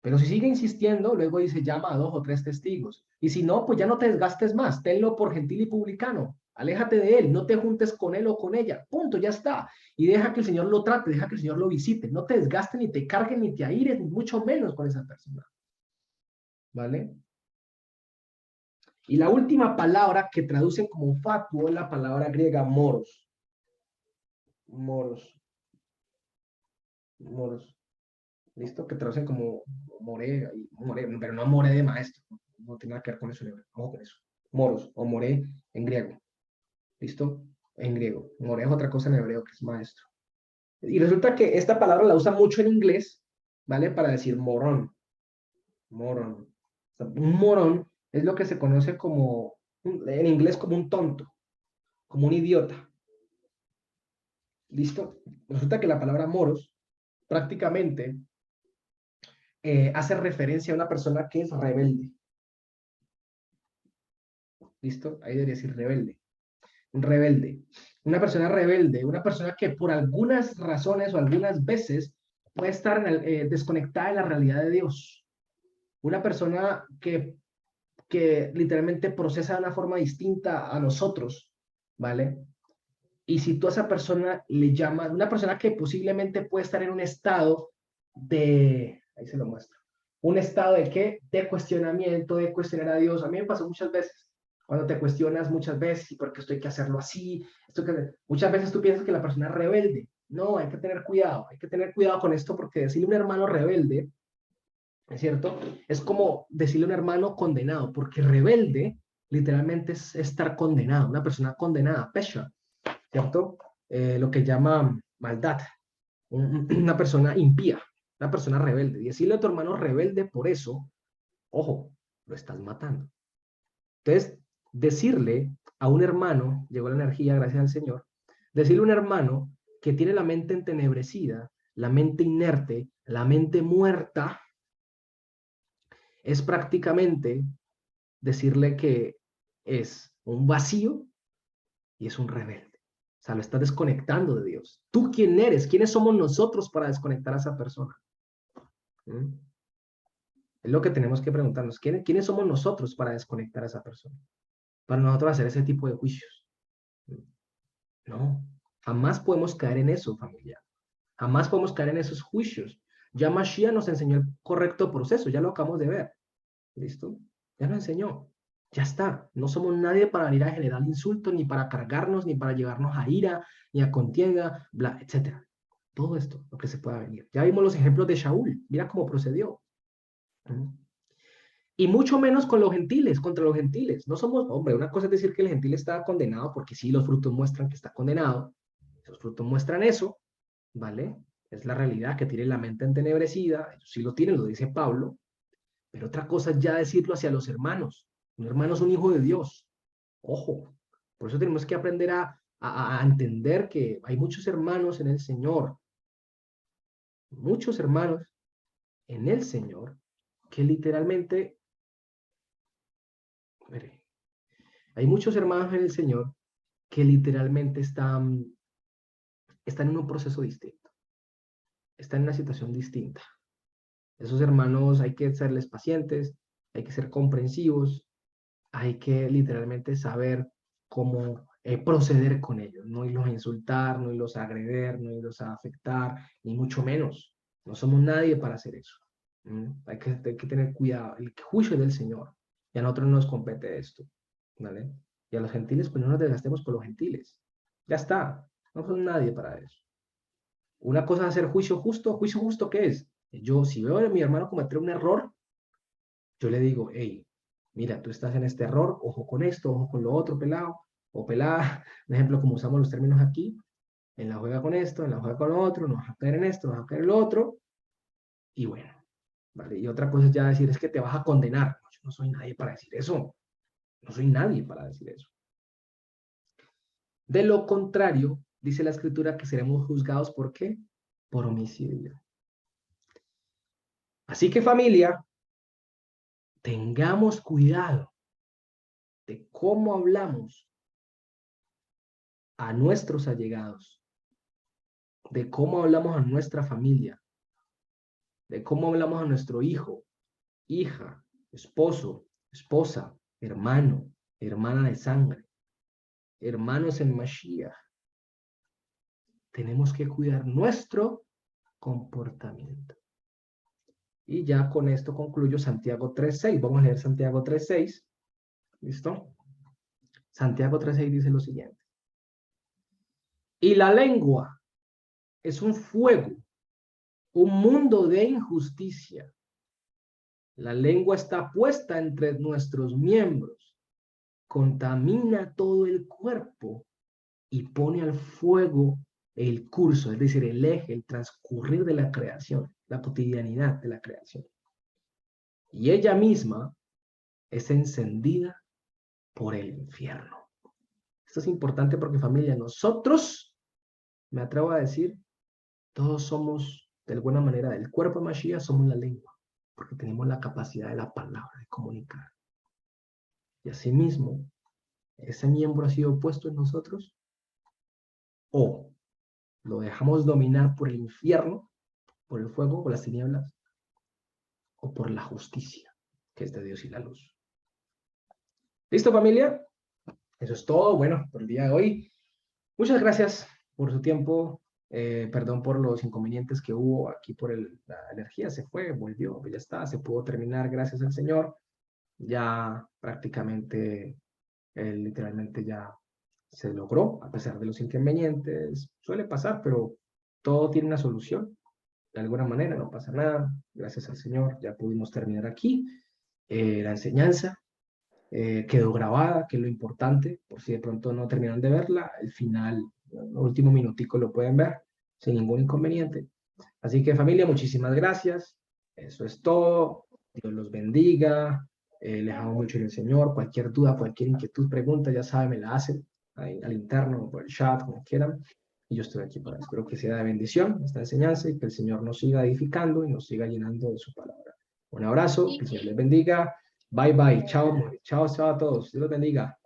Pero si sigue insistiendo, luego dice, llama a 2 o 3 testigos. Y si no, pues ya no te desgastes más, tenlo por gentil y publicano. Aléjate de él, no te juntes con él o con ella. Punto, ya está. Y deja que el Señor lo trate, deja que el Señor lo visite. No te desgastes, ni te cargues, ni te aires, ni mucho menos con esa persona. ¿Vale? Y la última palabra que traducen como fatuo es la palabra griega moros. Moros. Moros. ¿Listo? Que traducen como more, pero no more de maestro. No tiene nada que ver con eso en hebreo. Ojo con eso. Moros o more en griego. ¿Listo? En griego. More es otra cosa en hebreo que es maestro. Y resulta que esta palabra la usa mucho en inglés, ¿vale? Para decir morón. Morón. O sea, un morón es lo que se conoce como, en inglés como un tonto, como un idiota. ¿Listo? Resulta que la palabra moros prácticamente hace referencia a una persona que es rebelde. ¿Listo? Ahí debería decir rebelde. Un rebelde. Una persona rebelde, una persona que por algunas razones o algunas veces puede estar desconectada de la realidad de Dios. Una persona que literalmente procesa de una forma distinta a nosotros, ¿vale? Y si tú a esa persona le llamas, una persona que posiblemente puede estar en un estado de, ahí se lo muestro, un estado de qué, de cuestionamiento, de cuestionar a Dios. A mí me pasó muchas veces, cuando te cuestionas muchas veces, ¿y por qué esto hay que hacerlo así? Muchas veces tú piensas que la persona es rebelde. No, hay que tener cuidado con esto porque decirle a un hermano rebelde, ¿es cierto? Es como decirle a un hermano condenado, porque rebelde literalmente es estar condenado, una persona condenada, pesha, ¿cierto? Lo que llama maldad, una persona impía, una persona rebelde. Y decirle a tu hermano rebelde por eso, ojo, lo estás matando. Entonces, decirle a un hermano, llegó la energía gracias al Señor, decirle a un hermano que tiene la mente entenebrecida, la mente inerte, la mente muerta, es prácticamente decirle que es un vacío y es un rebelde. O sea, lo está desconectando de Dios. ¿Tú quién eres? ¿Quiénes somos nosotros para desconectar a esa persona? ¿Mm? Es lo que tenemos que preguntarnos. ¿Quiénes somos nosotros para desconectar a esa persona? Para nosotros hacer ese tipo de juicios. ¿Mm? No, jamás podemos caer en eso, familia. Jamás podemos caer en esos juicios. Ya Mashiach nos enseñó el correcto proceso, ya lo acabamos de ver. ¿Listo? Ya lo enseñó. Ya está. No somos nadie para venir a generar insultos, ni para cargarnos, ni para llevarnos a ira, ni a contienda, bla, etcétera. Todo esto, lo que se pueda venir. Ya vimos los ejemplos de Shaul. Mira cómo procedió. ¿Mm? Y mucho menos con los gentiles, contra los gentiles. No somos, hombre, una cosa es decir que el gentil está condenado, porque sí, los frutos muestran que está condenado. Los frutos muestran eso, ¿vale? Es la realidad que tiene la mente entenebrecida. Ellos sí lo tienen, lo dice Pablo. Pero otra cosa es ya decirlo hacia los hermanos. Un hermano es un hijo de Dios. Ojo. Por eso tenemos que aprender a entender que hay muchos hermanos en el Señor. Muchos hermanos en el Señor que literalmente, mire, hay muchos hermanos en el Señor que literalmente están en un proceso distinto. Están en una situación distinta. Esos hermanos hay que serles pacientes, hay que ser comprensivos, hay que literalmente saber cómo proceder con ellos, no irlos a insultar, no irlos a agreder, no irlos a afectar, ni mucho menos. No somos nadie para hacer eso. Hay que tener cuidado. El juicio es del Señor. Y a nosotros no nos compete esto. ¿Vale? Y a los gentiles, pues no nos desgastemos por los gentiles. Ya está. No somos nadie para eso. Una cosa es hacer juicio justo, ¿qué es? Yo, si veo a mi hermano cometer un error, yo le digo, hey, mira, tú estás en este error, ojo con esto, ojo con lo otro, pelado, o pelada, por ejemplo, como usamos los términos aquí, en la juega con esto, en la juega con lo otro, no vas a caer en esto, no vas a caer en lo otro, y bueno, ¿vale? Y otra cosa es ya decir, es que te vas a condenar. No, yo no soy nadie para decir eso, no soy nadie para decir eso. De lo contrario, dice la Escritura que seremos juzgados, ¿por qué? Por homicidio. Así que familia, tengamos cuidado de cómo hablamos a nuestros allegados, de cómo hablamos a nuestra familia, de cómo hablamos a nuestro hijo, hija, esposo, esposa, hermano, hermana de sangre, hermanos en Mashiach. Tenemos que cuidar nuestro comportamiento. Y ya con esto concluyo Santiago 3.6. Vamos a leer Santiago 3.6. ¿Listo? Santiago 3.6 dice lo siguiente. Y la lengua es un fuego, un mundo de injusticia. La lengua está puesta entre nuestros miembros, contamina todo el cuerpo y pone al fuego el curso, es decir, el eje, el transcurrir de la creación, la cotidianidad de la creación. Y ella misma es encendida por el infierno. Esto es importante porque, familia, nosotros, me atrevo a decir, todos somos, de alguna manera, del cuerpo de Mashiach, somos la lengua, porque tenemos la capacidad de la palabra, de comunicar. Y asimismo, ese miembro ha sido puesto en nosotros, o lo dejamos dominar por el infierno, por el fuego, por las tinieblas, o por la justicia, que es de Dios y la luz. ¿Listo, familia? Eso es todo, bueno, por el día de hoy. Muchas gracias por su tiempo. Perdón por los inconvenientes que hubo aquí por la energía. Se fue, volvió, ya está, se pudo terminar, gracias al Señor. Ya prácticamente, literalmente ya se logró, a pesar de los inconvenientes. Suele pasar, pero todo tiene una solución. De alguna manera, no pasa nada. Gracias al Señor, ya pudimos terminar aquí. La enseñanza quedó grabada, que es lo importante, por si de pronto no terminan de verla, el final, el último minutico lo pueden ver sin ningún inconveniente. Así que familia, muchísimas gracias. Eso es todo. Dios los bendiga. Les amo mucho en el Señor. Cualquier duda, cualquier inquietud, pregunta, ya saben, me la hacen ahí, al interno, por el chat, como quieran. Y yo estoy aquí para eso. Espero que sea de bendición esta enseñanza y que el Señor nos siga edificando y nos siga llenando de su palabra. Un abrazo, que el Señor les bendiga. Bye, bye. Chao, chao, chao a todos. Dios los bendiga.